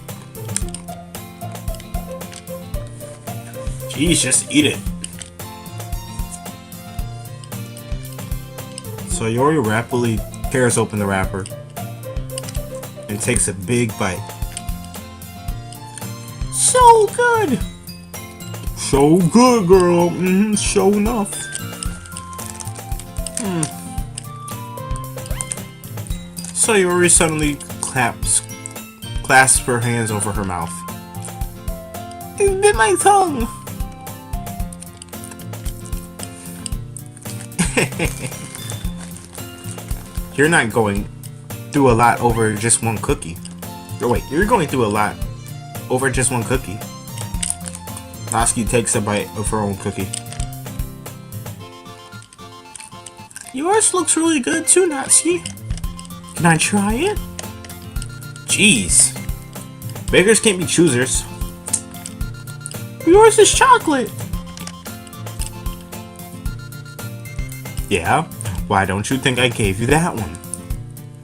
Jeez, just eat it. Sayori rapidly tears open the wrapper and takes a big bite. So good! So good, girl. So enough. Sayori suddenly clasps her hands over her mouth. It bit my tongue! You're not going through a lot over just one cookie. Wait, you're going through a lot over just one cookie. Natsuki takes a bite of her own cookie. Yours looks really good too, Natsuki. Can I try it? Jeez. Beggars can't be choosers. Yours is chocolate. Yeah? Why don't you think I gave you that one?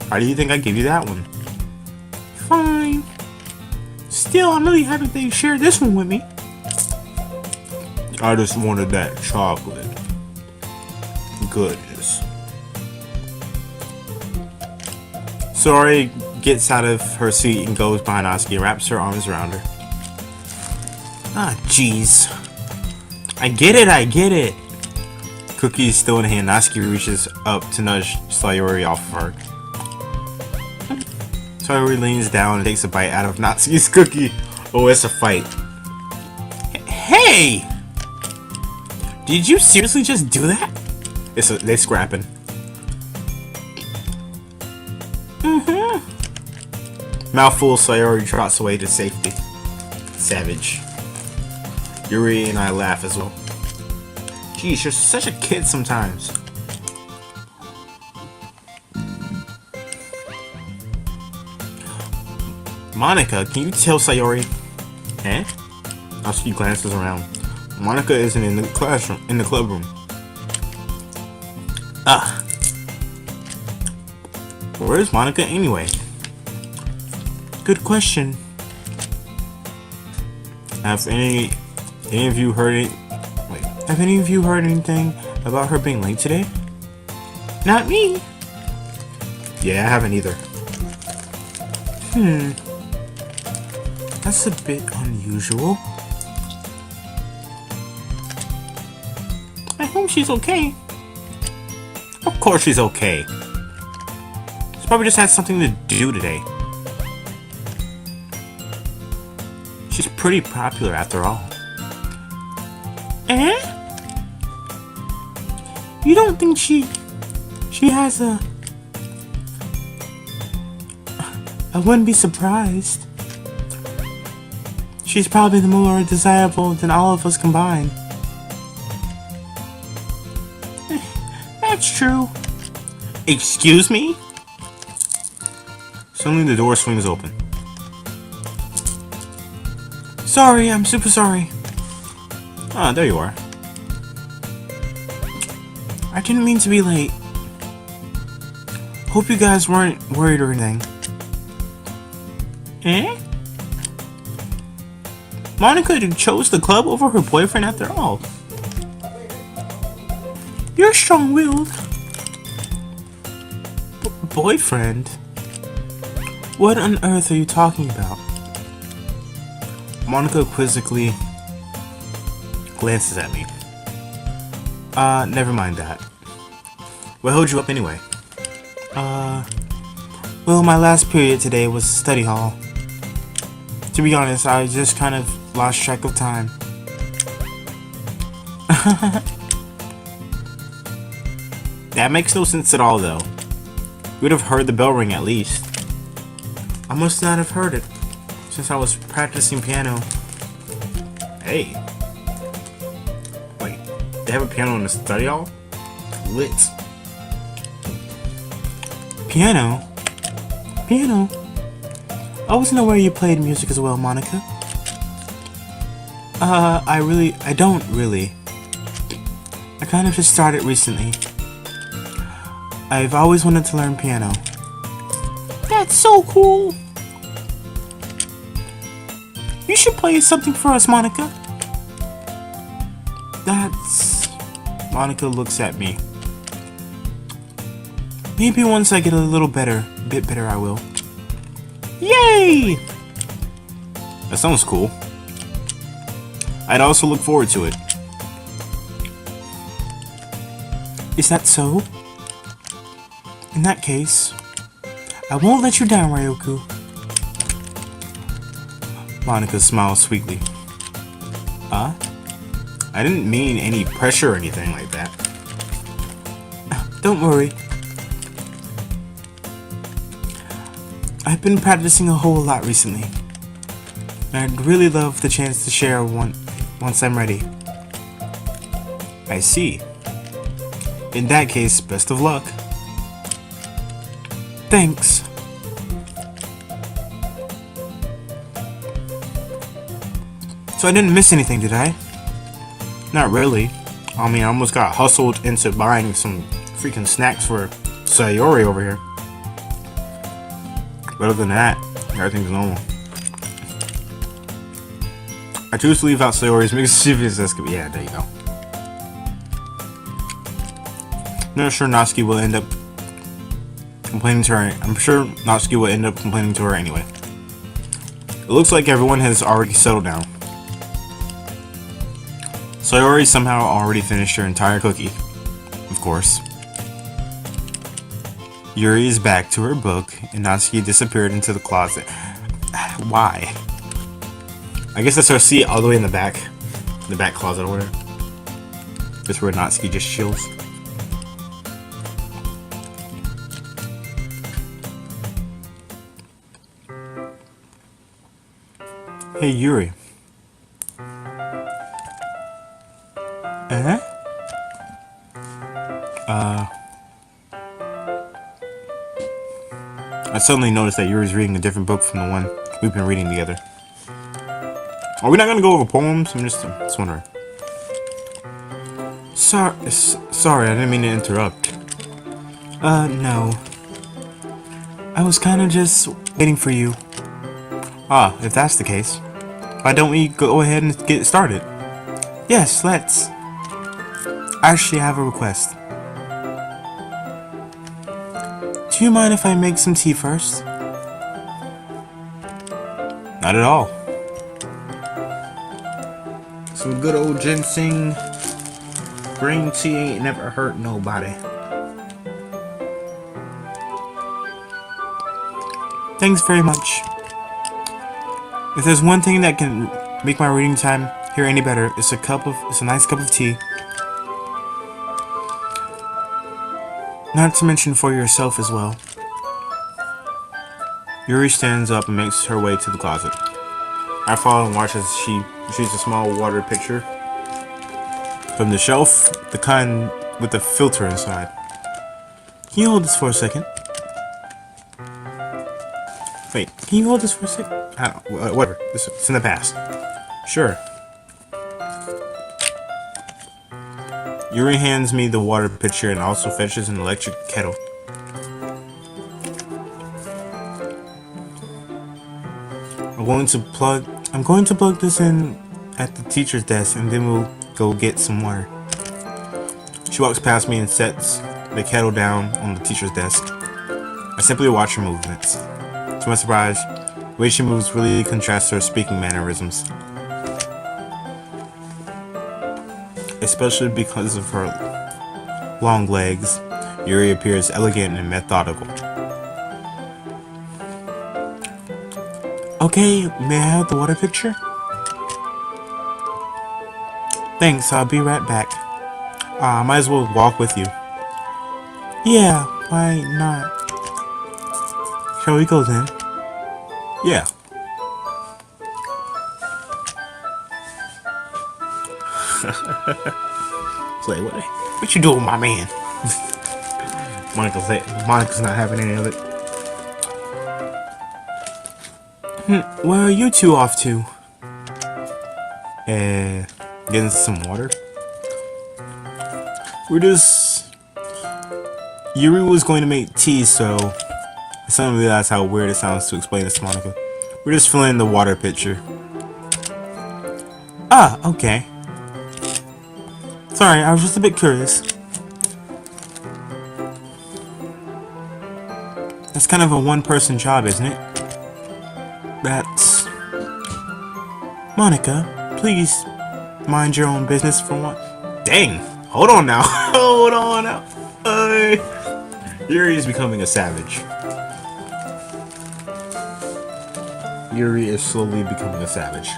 Why do you think I gave you that one? Fine. Still, I'm really happy they shared this one with me. I just wanted that chocolate. Goodness. Sorry, gets out of her seat and goes behind Natsuki and wraps her arms around her. Ah, jeez. I get it. Cookie is still in hand. Natsuki reaches up to nudge Sayori off of her. Sayori leans down and takes a bite out of Natsuki's cookie. Oh, it's a fight. Hey! Did you seriously just do that? They scrapping. Mouthful, Sayori trots away to safety. Savage. Yuri and I laugh as well. Jeez, you're such a kid sometimes. Monica, can you tell Sayori? Eh? Natsuki glances around. Monica isn't in the classroom, in the club room. Ah. Where's Monica anyway? Good question. Have any of you heard anything about her being late today? Not me. Yeah, I haven't either. That's a bit unusual. I hope she's okay. Of course she's okay. She probably just had something to do today. She's pretty popular after all. Eh? You don't think she has a... I wouldn't be surprised. She's probably the more desirable than all of us combined. That's true. Excuse me? Suddenly the door swings open. Sorry, I'm super sorry. Ah, there you are. I didn't mean to be late. Hope you guys weren't worried or anything. Eh? Monica chose the club over her boyfriend after all. You're strong-willed. Boyfriend? What on earth are you talking about? Monica quizzically glances at me. Never mind that. What held you up anyway? Well, my last period today was study hall. To be honest, I just kind of lost track of time. That makes no sense at all, though. You would have heard the bell ring at least. I must not have heard it, since I was practicing piano. Hey. Wait, they have a piano in the study hall? Lit. Piano? Piano? I wasn't aware you played music as well, Monica. I don't really. I kind of just started recently. I've always wanted to learn piano. That's so cool! You should play something for us, Monica. Monica looks at me. Maybe once I get a bit better, I will. Yay! That sounds cool. I'd also look forward to it. Is that so? In that case, I won't let you down, Ryoku. Monica smiles sweetly. I didn't mean any pressure or anything like that. Don't worry. I've been practicing a whole lot recently. I'd really love the chance to share once I'm ready. I see. In that case, best of luck. Thanks. So I didn't miss anything, did I? Not really. I mean, I almost got hustled into buying some freaking snacks for Sayori over here. But other than that, everything's normal. I choose to leave out Sayori's mischievous escapade. Yeah, there you go. Not sure Natsuki will end up complaining to her. I'm sure Natsuki will end up complaining to her anyway. It looks like everyone has already settled down. Sayori somehow already finished her entire cookie. Of course. Yuri is back to her book, and Natsuki disappeared into the closet. Why? I guess that's her seat all the way in the back. The back closet or whatever. That's where Natsuki just chills. Hey Yuri. I suddenly noticed that Yuri's reading a different book from the one we've been reading together. Are we not gonna go over poems? I'm just wondering. Sorry, I didn't mean to interrupt. No. I was kinda just waiting for you. Ah, if that's the case, why don't we go ahead and get started? Yes, let's. I actually have a request. Do you mind if I make some tea first? Not at all. Some good old ginseng green tea ain't never hurt nobody. Thanks very much. If there's one thing that can make my reading time here any better, it's a nice cup of tea. Not to mention for yourself as well. Yuri stands up and makes her way to the closet. I follow and watch as she retrieves a small water pitcher from the shelf, the kind with the filter inside. Can you hold this for a second? Wait, can you hold this for a second? Whatever, it's in the past. Sure. Yuri hands me the water pitcher and also fetches an electric kettle. I'm going to plug this in at the teacher's desk and then we'll go get some water. She walks past me and sets the kettle down on the teacher's desk. I simply watch her movements. To my surprise, the way she moves really contrasts to her speaking mannerisms. Especially because of her long legs, Yuri appears elegant and methodical. Okay, may I have the water pitcher? Thanks, I'll be right back. I might as well walk with you. Yeah, why not? Shall we go then? Yeah. It's like, what you doing, my man? Monica's not having any of it. Where are you two off to? Getting some water. Yuri was going to make tea, so I suddenly realized how weird it sounds to explain this to Monica. We're just filling the water pitcher. Ah, okay. Sorry, I was just a bit curious. That's kind of a one-person job, isn't it? That's... Monica, please mind your own business for once. Dang! Hold on now. Hold on now. Yuri is becoming a savage. Yuri is slowly becoming a savage.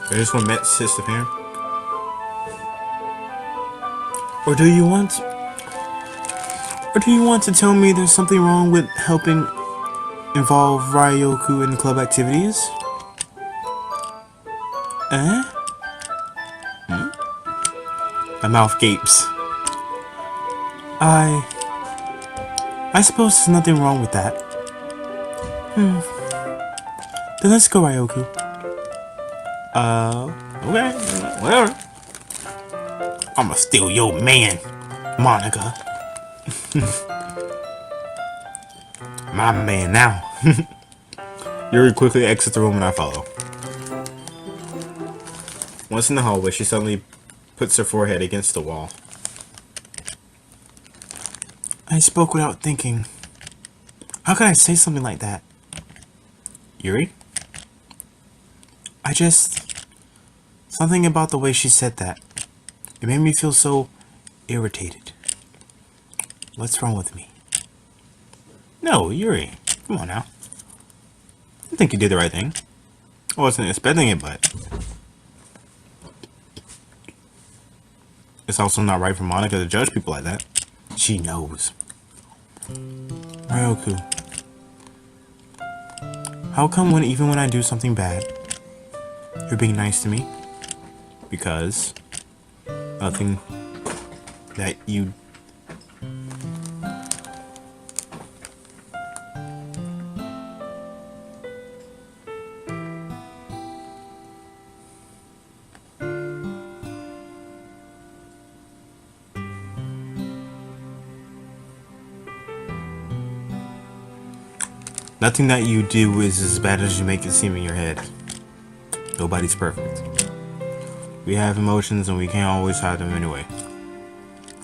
I just want Matt's sister parent. Or do you want to tell me there's something wrong with helping involve Ryoku in club activities? My mouth gapes. I suppose there's nothing wrong with that. Then let's go, Ryoku. Okay, whatever. I'ma steal your man, Monica. My man now. Yuri quickly exits the room and I follow. Once in the hallway, she suddenly puts her forehead against the wall. I spoke without thinking. How could I say something like that? Yuri? Something about the way she said that. It made me feel so irritated. What's wrong with me? No, Yuri. Come on now. I think you did the right thing. I wasn't expecting it, but... It's also not right for Monica to judge people like that. She knows. Ryoku. How come even when I do something bad, you're being nice to me? Because nothing that you... Nothing that you do is as bad as you make it seem in your head. Nobody's perfect. We have emotions and we can't always hide them anyway.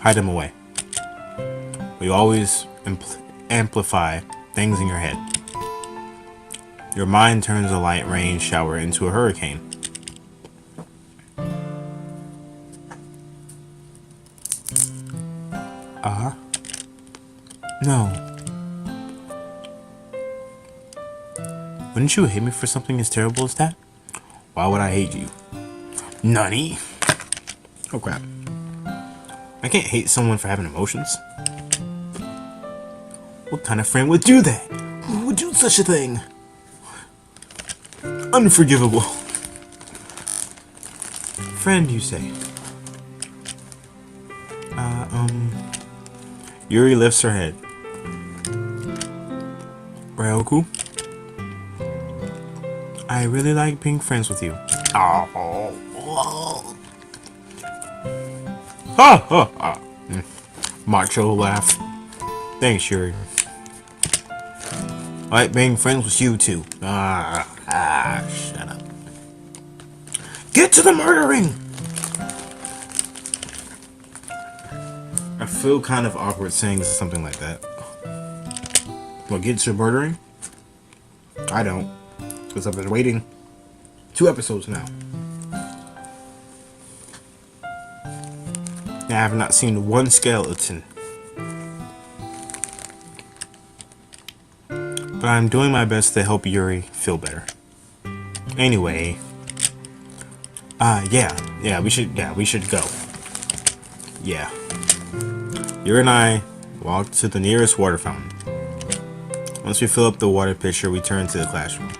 Hide them away. We always amplify things in your head. Your mind turns a light rain shower into a hurricane. No. Wouldn't you hate me for something as terrible as that? Why would I hate you? Nani? Oh crap. I can't hate someone for having emotions. What kind of friend would do that? Who would do such a thing? Unforgivable. Friend, you say? Yuri lifts her head. Ryoku? I really like being friends with you. Oh. Ha ha ha. Macho laugh. Thanks, Yuri. I like being friends with you too. Shut up. Get to the murdering! I feel kind of awkward saying something like that. What, get to murdering? I don't. Because I've been waiting 2 episodes now. I have not seen one skeleton. But I'm doing my best to help Yuri feel better. Anyway. Yeah, we should go. Yeah. Yuri and I walked to the nearest water fountain. Once we fill up the water pitcher, we turn to the classroom.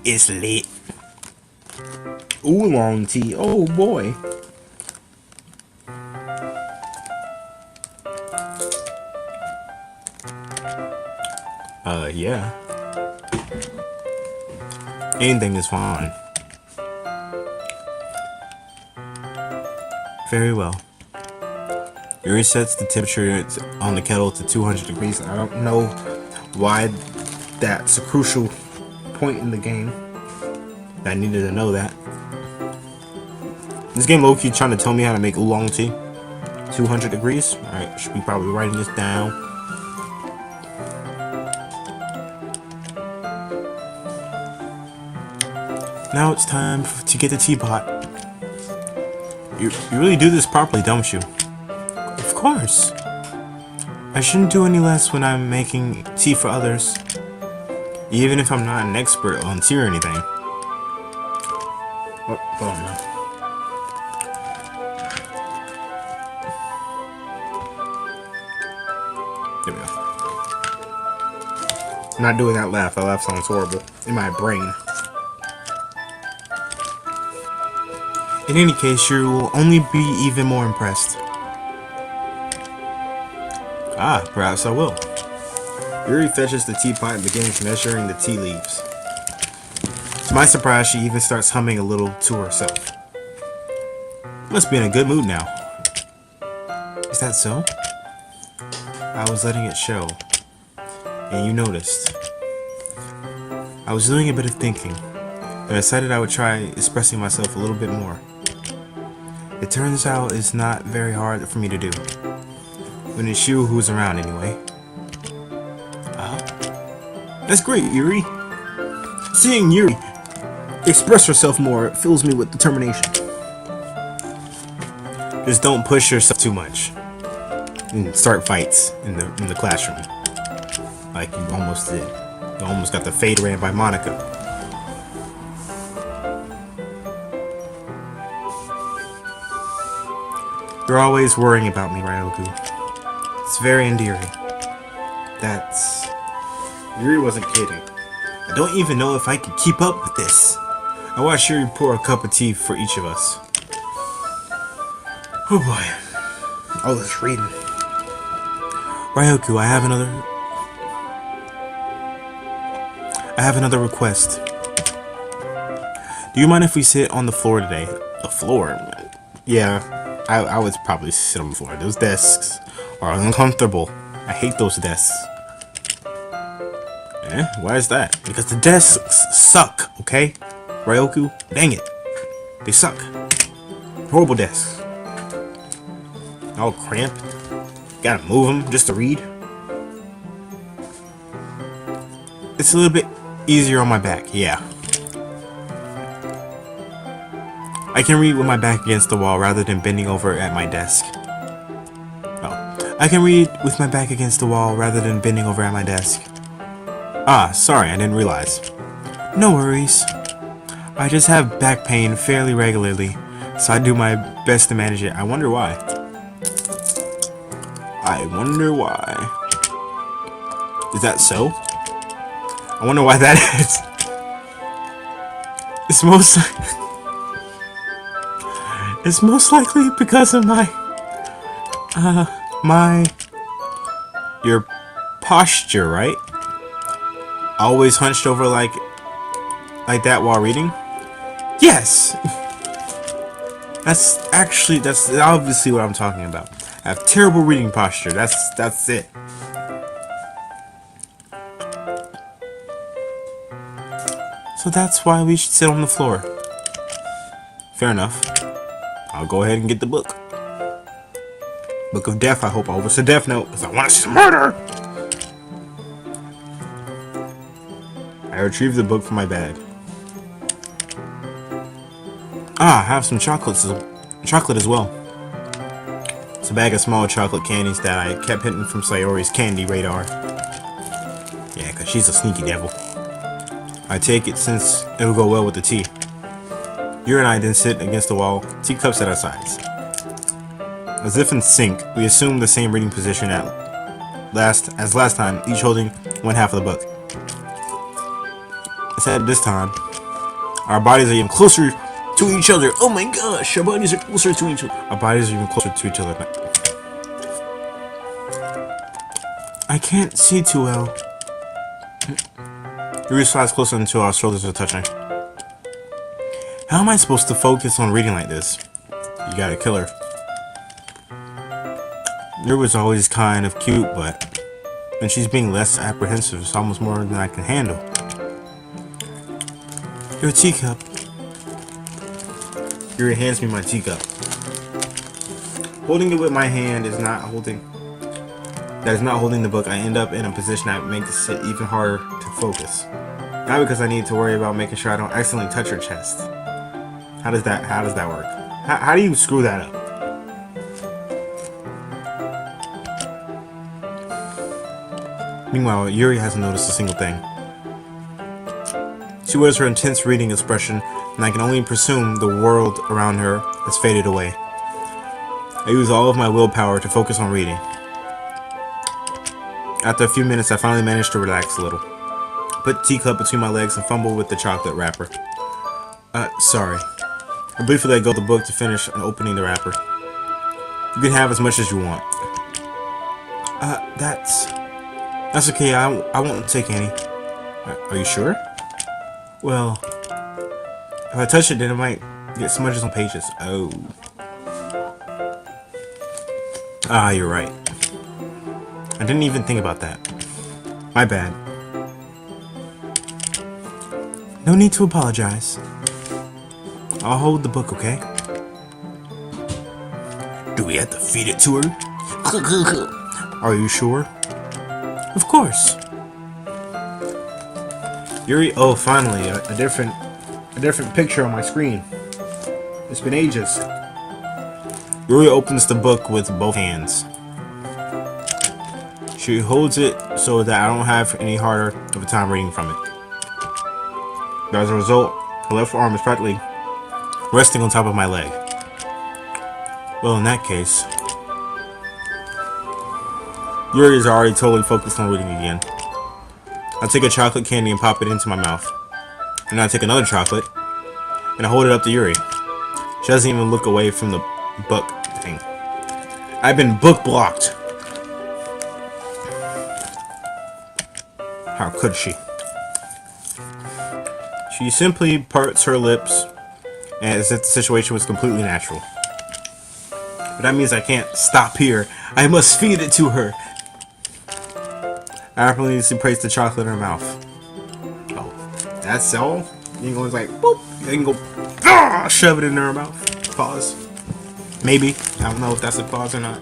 It's lit. Oolong tea. Oh boy. Yeah. Anything is fine. Very well. Yuri sets the temperature on the kettle to 200 degrees. I don't know why that's a crucial point in the game. I needed to know that. This game low-key trying to tell me how to make oolong tea. 200 degrees. Alright, should be probably writing this down. Now it's time to get the teapot. You really do this properly, don't you? Of course. I shouldn't do any less when I'm making tea for others. Even if I'm not an expert on tea or anything. Oh, hold on now. There we go. I'm not doing that laugh. That laugh sounds horrible in my brain. In any case, you will only be even more impressed. Perhaps I will. Yuri fetches the teapot and begins measuring the tea leaves. To my surprise, she even starts humming a little to herself. Must be in a good mood now. Is that so? I was letting it show, and you noticed. I was doing a bit of thinking, but I decided I would try expressing myself a little bit more. It turns out it's not very hard for me to do. when it's you who's around anyway. That's great, Yuri. Seeing Yuri express herself more fills me with determination. Just don't push yourself too much and start fights in the classroom, like you almost did. You almost got the fade ran by Monica. You're always worrying about me, Ryoku. It's very endearing. That's... Yuri wasn't kidding. I don't even know if I can keep up with this. I watched Yuri pour a cup of tea for each of us. Oh boy. All this reading. Ryoku, I have another request. Do you mind if we sit on the floor today? The floor? Yeah, I would probably sit on the floor. Those desks are uncomfortable. I hate those desks. Eh? Why is that? Because the desks suck, okay? Ryoku? Dang it. They suck. Horrible desks. All cramped. Gotta move them just to read. It's a little bit easier on my back, yeah. I can read with my back against the wall rather than bending over at my desk. Oh. I can read with my back against the wall rather than bending over at my desk. Ah, sorry, I didn't realize. No worries. I just have back pain fairly regularly, so I do my best to manage it. I wonder why. Is that so? I wonder why that is. It's most likely because of your posture, right? Always hunched over like that while reading? Yes! That's obviously what I'm talking about. I have terrible reading posture. That's it. So that's why we should sit on the floor. Fair enough. I'll go ahead and get the book. Book of Death, I hope. Oh, it's a Death Note, because I want to see some murder! I retrieved the book from my bag. Ah, I have some chocolate as well. It's a bag of small chocolate candies that I kept hidden from Sayori's candy radar. Yeah, because she's a sneaky devil. I take it since it'll go well with the tea. Yuri and I then sit against the wall, teacups at our sides. As if in sync, we assume the same reading position as last time, each holding one half of the book. Except this time, our bodies are even closer to each other. Oh my gosh, our bodies are closer to each other. Our bodies are even closer to each other. I can't see too well. Yuri slides closer until our shoulders are touching. How am I supposed to focus on reading like this? You gotta kill her. Yuri was always kind of cute, but when she's being less apprehensive, it's almost more than I can handle. Your teacup. Yuri hands me my teacup. Holding it with my hand is not holding the book. I end up in a position that makes it even harder to focus. Not because I need to worry about making sure I don't accidentally touch her chest. How does that work? How do you screw that up? Meanwhile, Yuri hasn't noticed a single thing. She wears her intense reading expression, and I can only presume the world around her has faded away. I use all of my willpower to focus on reading. After a few minutes, I finally managed to relax a little. Put the teacup between my legs and fumble with the chocolate wrapper. Sorry. I briefly let go of the book to finish opening the wrapper. You can have as much as you want. That's okay. I won't take any. Are you sure? Well, if I touch it, then it might get smudges on pages. Oh. Ah, you're right. I didn't even think about that. My bad. No need to apologize. I'll hold the book, okay? Do we have to feed it to her? Are you sure? Of course. Yuri, oh, finally, a different picture on my screen. It's been ages. Yuri opens the book with both hands. She holds it so that I don't have any harder of a time reading from it. As a result, her left arm is practically resting on top of my leg. Well, in that case, Yuri is already totally focused on reading again. I take a chocolate candy and pop it into my mouth. And I take another chocolate and I hold it up to Yuri. She doesn't even look away from the book thing. I've been book blocked. How could she? She simply parts her lips as if the situation was completely natural. But that means I can't stop here. I must feed it to her. I rapidly place the chocolate in her mouth. Oh, that's all? You can go like, boop. You can go, shove it in her mouth. Pause. Maybe. I don't know if that's a pause or not.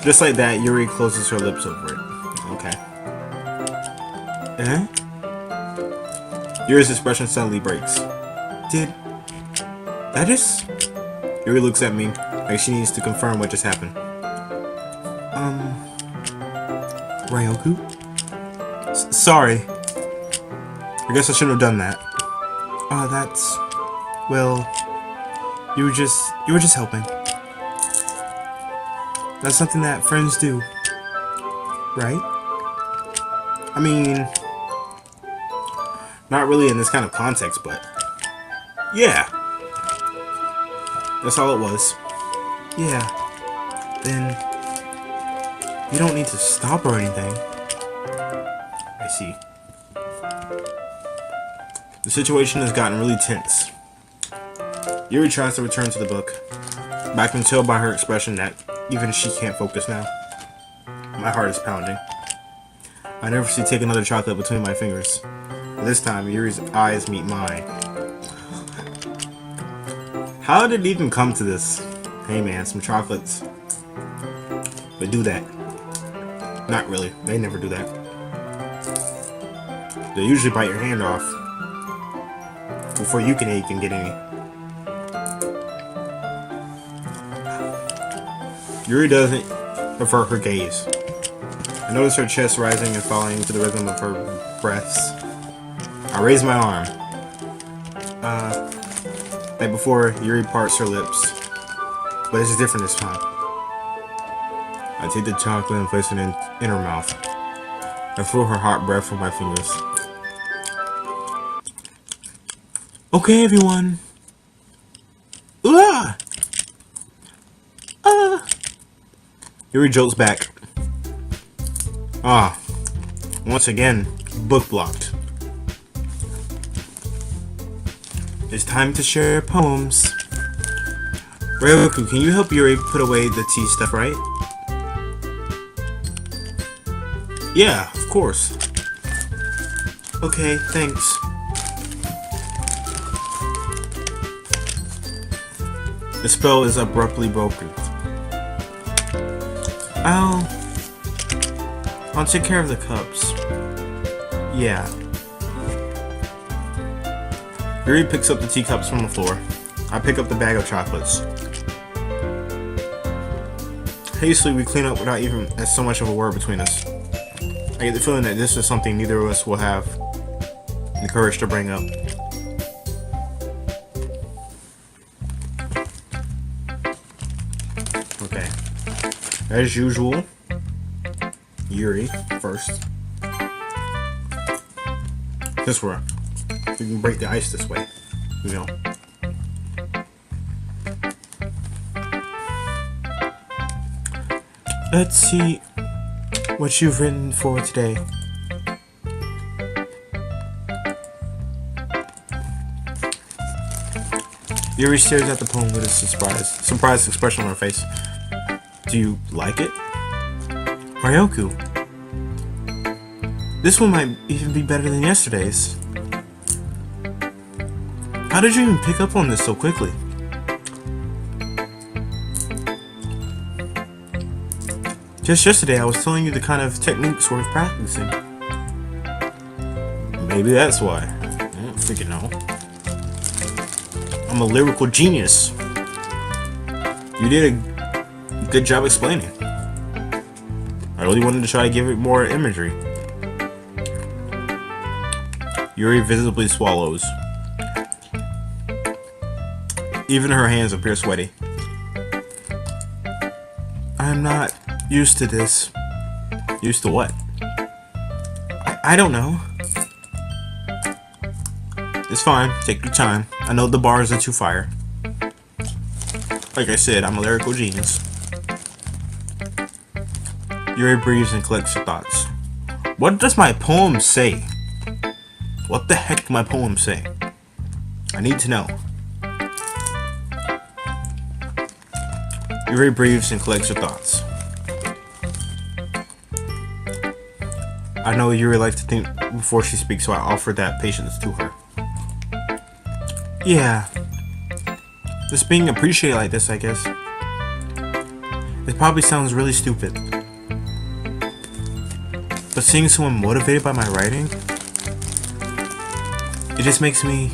Just like that, Yuri closes her lips over it. Okay. Yuri's expression suddenly breaks. Did that just... Yuri looks at me like she needs to confirm what just happened. Ryoku? Sorry. I guess I shouldn't have done that. Oh, that's... Well... You were just helping. That's something that friends do. Right? I mean... Not really in this kind of context, but... Yeah. That's all it was. Yeah. Then... You don't need to stop or anything. I see. The situation has gotten really tense. Yuri tries to return to the book, but I can tell by her expression that even she can't focus now. My heart is pounding. I never see take another chocolate between my fingers. But this time, Yuri's eyes meet mine. How did it even come to this? Hey man, some chocolates. But do that. Not really. They never do that. They usually bite your hand off before you can even get any. Yuri doesn't avert her gaze. I notice her chest rising and falling to the rhythm of her breaths. I raise my arm. Like before, Yuri parts her lips. But it's different this time. I take the chocolate and place it in her mouth. I feel her hot breath on my fingers. Okay, everyone. Yuri jolts back. Once again, book blocked. It's time to share poems. Ryoku, can you help Yuri put away the tea stuff, right? Yeah, of course. Okay, thanks. The spell is abruptly broken. I'll take care of the cups. Yeah. Yuri picks up the teacups from the floor. I pick up the bag of chocolates. Hastily, we clean up without even so much of a word between us. I get the feeling that this is something neither of us will have the courage to bring up. Okay. As usual, Yuri first. This way. We can break the ice this way. You know. Let's see what you've written for today. Yuri stares at the poem with a surprised expression on her face. Do you like it? Ryoku, this one might even be better than yesterday's. How did you even pick up on this so quickly? Just yesterday, I was telling you the kind of techniques worth practicing. Maybe that's why. I don't freaking know. I'm a lyrical genius. You did a good job explaining. I really wanted to try to give it more imagery. Yuri visibly swallows. Even her hands appear sweaty. I'm not used to this. Used to what? I don't know. It's fine. Take your time. I know the bars are too fire. Like I said, I'm a lyrical genius. Yuri breathes and collects her thoughts. What does my poem say? What the heck do my poem say? I need to know. Yuri breathes and collects her thoughts. I know Yuri likes to think before she speaks, so I offer that patience to her. Yeah. Just being appreciated like this, I guess. It probably sounds really stupid. But seeing someone motivated by my writing, it just makes me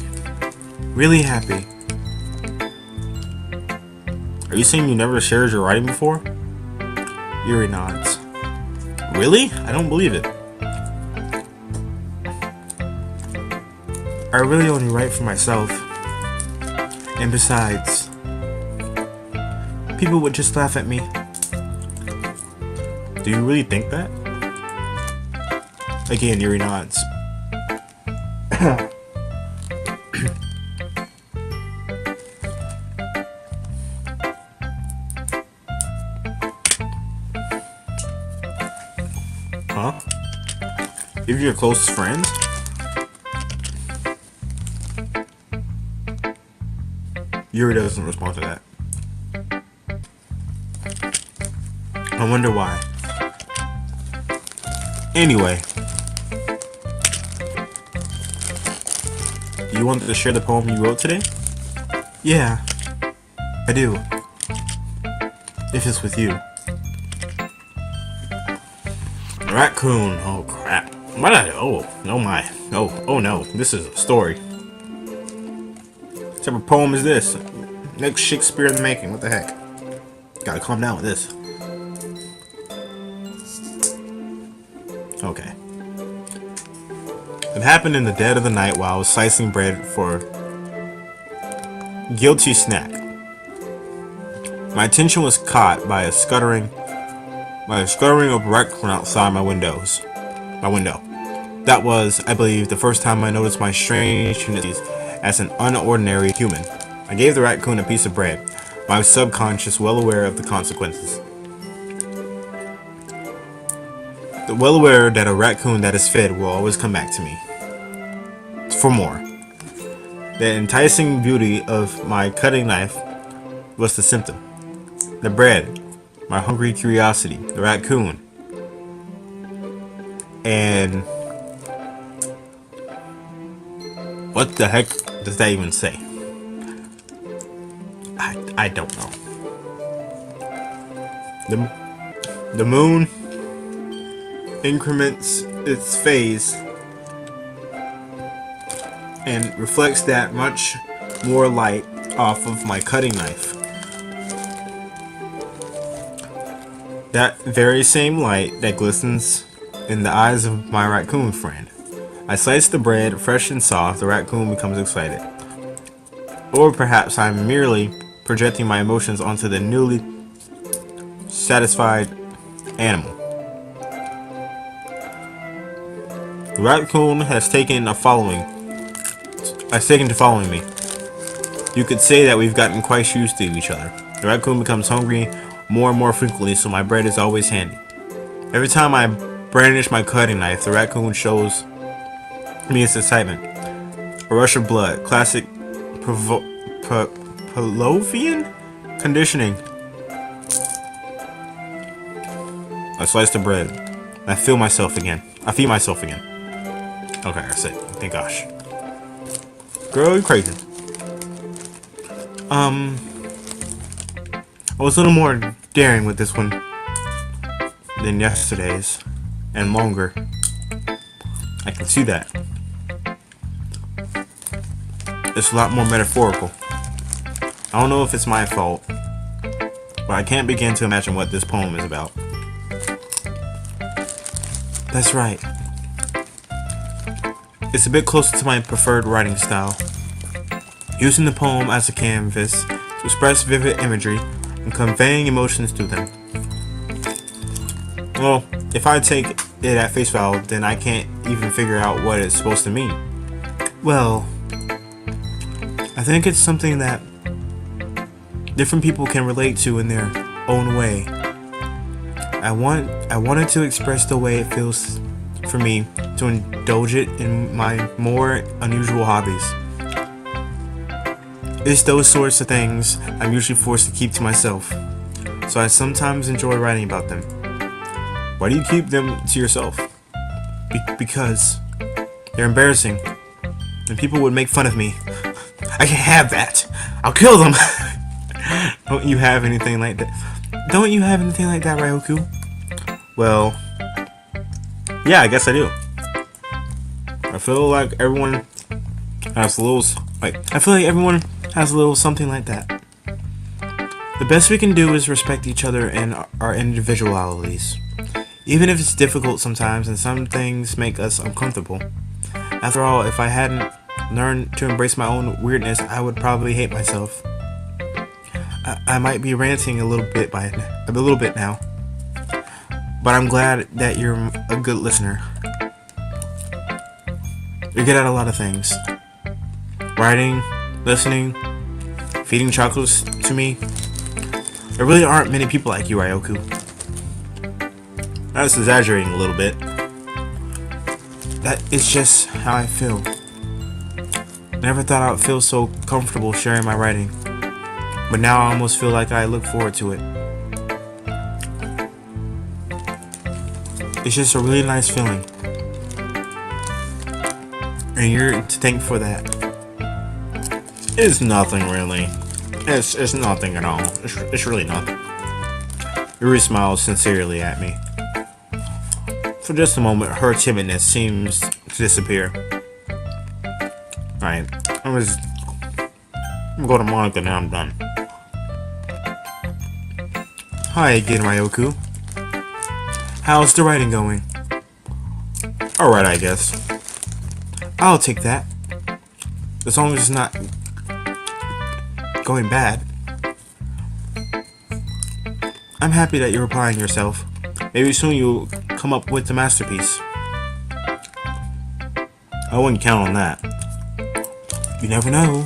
really happy. Are you saying you never shared your writing before? Yuri nods. Really? I don't believe it. I really only write for myself. And besides, people would just laugh at me. Do you really think that? Again, Yuri nods. Huh? If you're closest friends? Yuri doesn't respond to that. I wonder why. Anyway. Do you want to share the poem you wrote today? Yeah, I do. If it's with you. Raccoon. Oh crap. What did I do? Oh my. Oh no. This is a story. What type of poem is this? Next Shakespeare in the making. What the heck? Gotta calm down with this. Okay. It happened in the dead of the night while I was slicing bread for guilty snack. My attention was caught by a scuttering of raccoon outside my window. That was, I believe, the first time I noticed my strange tendencies as an unordinary human. I gave the raccoon a piece of bread, my subconscious well aware of the consequences. Well aware that a raccoon that is fed will always come back to me. For more. The enticing beauty of my cutting knife was the symptom. The bread, my hungry curiosity, the raccoon, and what the heck does that even say? I don't know. The moon increments its phase and reflects that much more light off of my cutting knife. That very same light that glistens in the eyes of my raccoon friend. I slice the bread, fresh and soft. The raccoon becomes excited. Or perhaps I'm merely projecting my emotions onto the newly satisfied animal. The raccoon has taken to following me. You could say that we've gotten quite used to each other. The raccoon becomes hungry more and more frequently, so my bread is always handy. Every time I brandish my cutting knife, the raccoon shows me its excitement. A rush of blood. Classic Pavlovian conditioning. I slice the bread. I feed myself again. Okay, that's it. Thank gosh. Girl, you crazy. I was a little more daring with this one. than yesterday's, and longer. I can see that. It's a lot more metaphorical. I don't know if it's my fault, but I can't begin to imagine what this poem is about. That's right. It's a bit closer to my preferred writing style, using the poem as a canvas to express vivid imagery and conveying emotions through them. Well, if I take it at face value, then I can't even figure out what it's supposed to mean. Well, I think it's something that different people can relate to in their own way. I wanted to express the way it feels for me to indulge it in my more unusual hobbies. It's those sorts of things I'm usually forced to keep to myself, so I sometimes enjoy writing about them. Why do you keep them to yourself? Because they're embarrassing, and people would make fun of me. I can't have that. I'll kill them. Don't you have anything like that? Don't you have anything like that, Ryoku? Well, yeah, I guess I do. I feel like everyone has a little, everyone has a little something like that. The best we can do is respect each other and our individualities, even if it's difficult sometimes and some things make us uncomfortable. After all, if I hadn't learned to embrace my own weirdness, I would probably hate myself. I might be ranting a little bit now, but I'm glad that you're a good listener. You're good at a lot of things. Writing, listening, feeding chocolates to me. There really aren't many people like you, Ryoku. That's exaggerating a little bit. That is just how I feel. I never thought I would feel so comfortable sharing my writing, but now I almost feel like I look forward to it. It's just a really nice feeling, and you're to thank for that. It's nothing really. It's nothing at all. It's really nothing. Yuri smiles sincerely at me. For just a moment, her timidness seems to disappear. Alright, I'm gonna go to Monica now. I'm done. Hi again, Ryoku. How's the writing going? Alright, I guess. I'll take that. As long as it's not going bad. I'm happy that you're applying yourself. Maybe soon you'll come up with a masterpiece. I wouldn't count on that. You never know.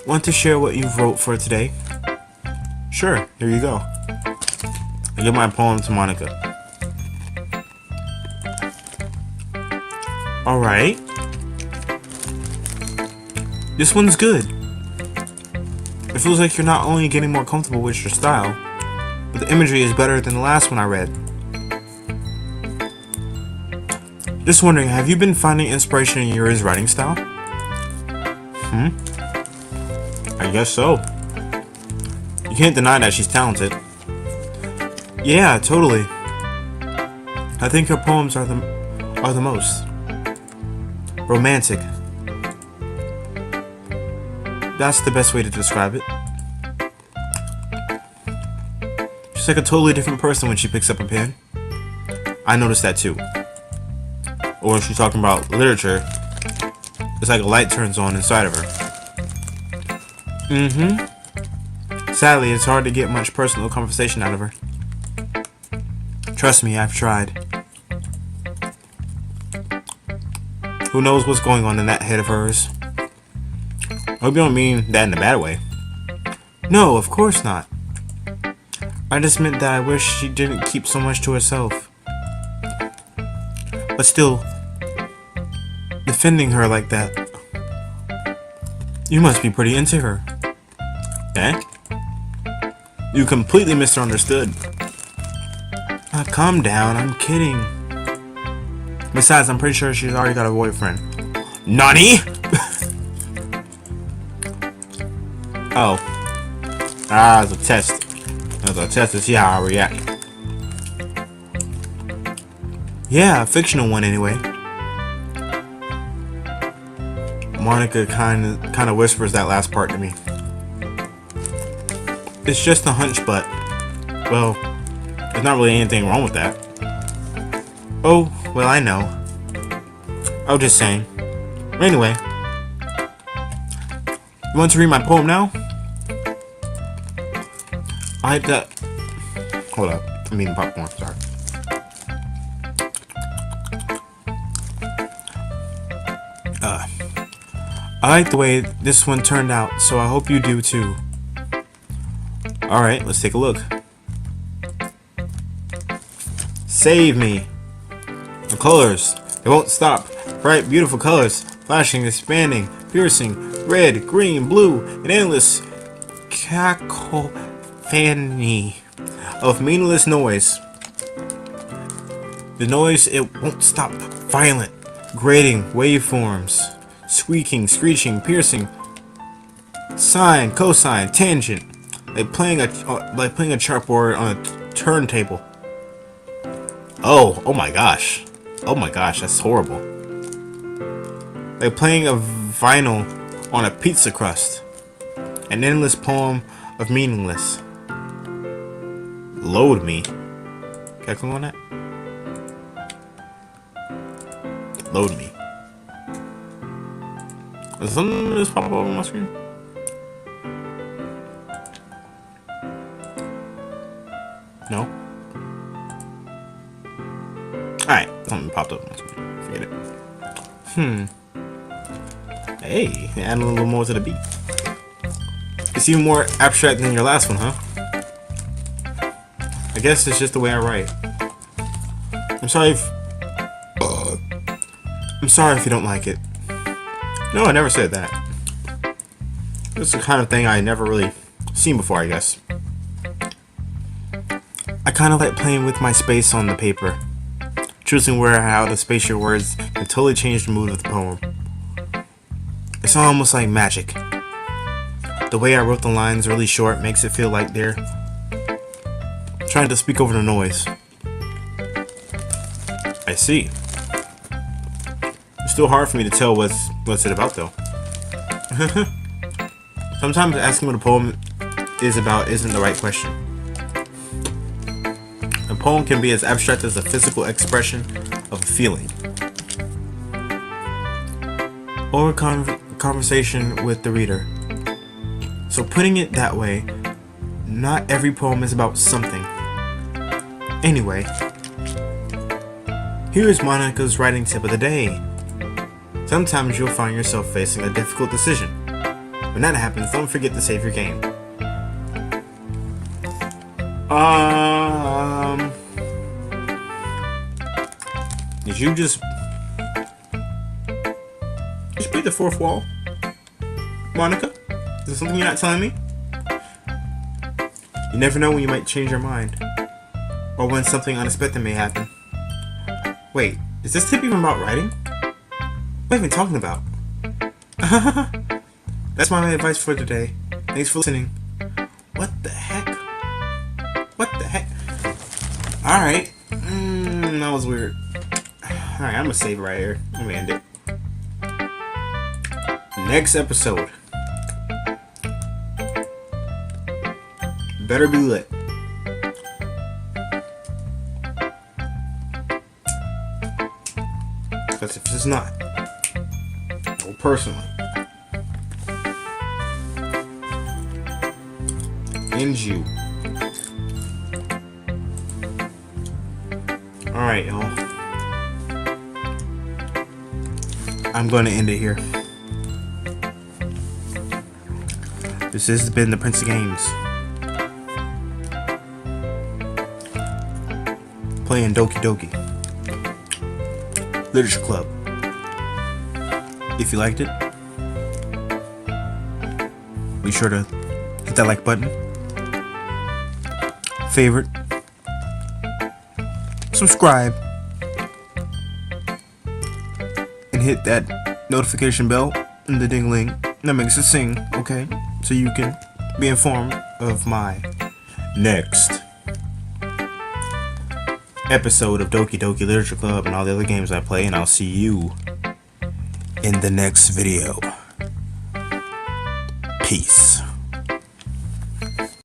Want to share what you've wrote for today? Sure, here you go. I give my poem to Monica. Alright. This one's good. It feels like you're not only getting more comfortable with your style, but the imagery is better than the last one I read. Just wondering, have you been finding inspiration in Yuri's writing style? I guess so. You can't deny that she's talented. Yeah, totally. I think her poems are the most romantic. That's the best way to describe it. She's like a totally different person when she picks up a pen. I noticed that too. Or when she's talking about literature, it's like a light turns on inside of her. Sadly, it's hard to get much personal conversation out of her. Trust me, I've tried. Who knows what's going on in that head of hers? I hope you don't mean that in a bad way. No, of course not. I just meant that I wish she didn't keep so much to herself. But still, defending her like that. You must be pretty into her. Eh? You completely misunderstood. Calm down, I'm kidding. Besides, I'm pretty sure she's already got a boyfriend. Nani? Oh. It's a test. It's a test to see how I react. Yeah, a fictional one anyway. Monica kind of whispers that last part to me. It's just a hunch, but well, there's not really anything wrong with that. Oh, well, I know. I was just saying. Anyway, you want to read my poem now? Hold up. I'm eating popcorn. Sorry. I like the way this one turned out, so I hope you do too. Alright, let's take a look. Save me. The colors, they won't stop. Bright, beautiful colors, flashing, expanding, piercing, red, green, blue, an endless cacophony of meaningless noise. The noise, it won't stop. Violent, grating, waveforms, squeaking, screeching, piercing, sine, cosine, tangent, like playing a chalkboard on a turntable. Oh my gosh. Oh my gosh, that's horrible. Like playing a vinyl on a pizza crust. An endless poem of meaningless. Load me. Can I click on that? Load me. Does something just pop up on my screen? No? Alright, something popped up on my screen. Forget it. Hey, add a little more to the beat. It's even more abstract than your last one, huh? I guess it's just the way I write. I'm sorry if you don't like it. No, I never said that. This is the kind of thing I never really seen before, I guess. I kind of like playing with my space on the paper. Choosing where and how to space your words can totally change the mood of the poem. It's almost like magic. The way I wrote the lines really short makes it feel like they're trying to speak over the noise. I see. It's still hard for me to tell what's it about though. Sometimes asking what a poem is about isn't the right question. A poem can be as abstract as a physical expression of a feeling, or a conversation with the reader. So putting it that way, not every poem is about something. Anyway, here's Monica's writing tip of the day. Sometimes you'll find yourself facing a difficult decision. When that happens, don't forget to save your game. Did you just break the fourth wall? Monica? Is there something you're not telling me? You never know when you might change your mind. Or when something unexpected may happen. Wait, is this tip even about writing? What are we talking about? That's my advice for today. Thanks for listening. What the heck? What the heck? Alright. That was weird. Alright, I'm gonna save it right here. I'm gonna end it. Next episode. Better be lit. Because if it's not, well, personally, end you. Alright, y'all. I'm going to end it here. This has been the Prince of Games. Playing Doki Doki Literature Club. If you liked it, be sure to hit that like button, favorite, subscribe, and hit that notification bell and the ding-ling that makes it sing, okay? So you can be informed of my next episode of Doki Doki Literature Club and all the other games I play, and I'll see you in the next video. Peace.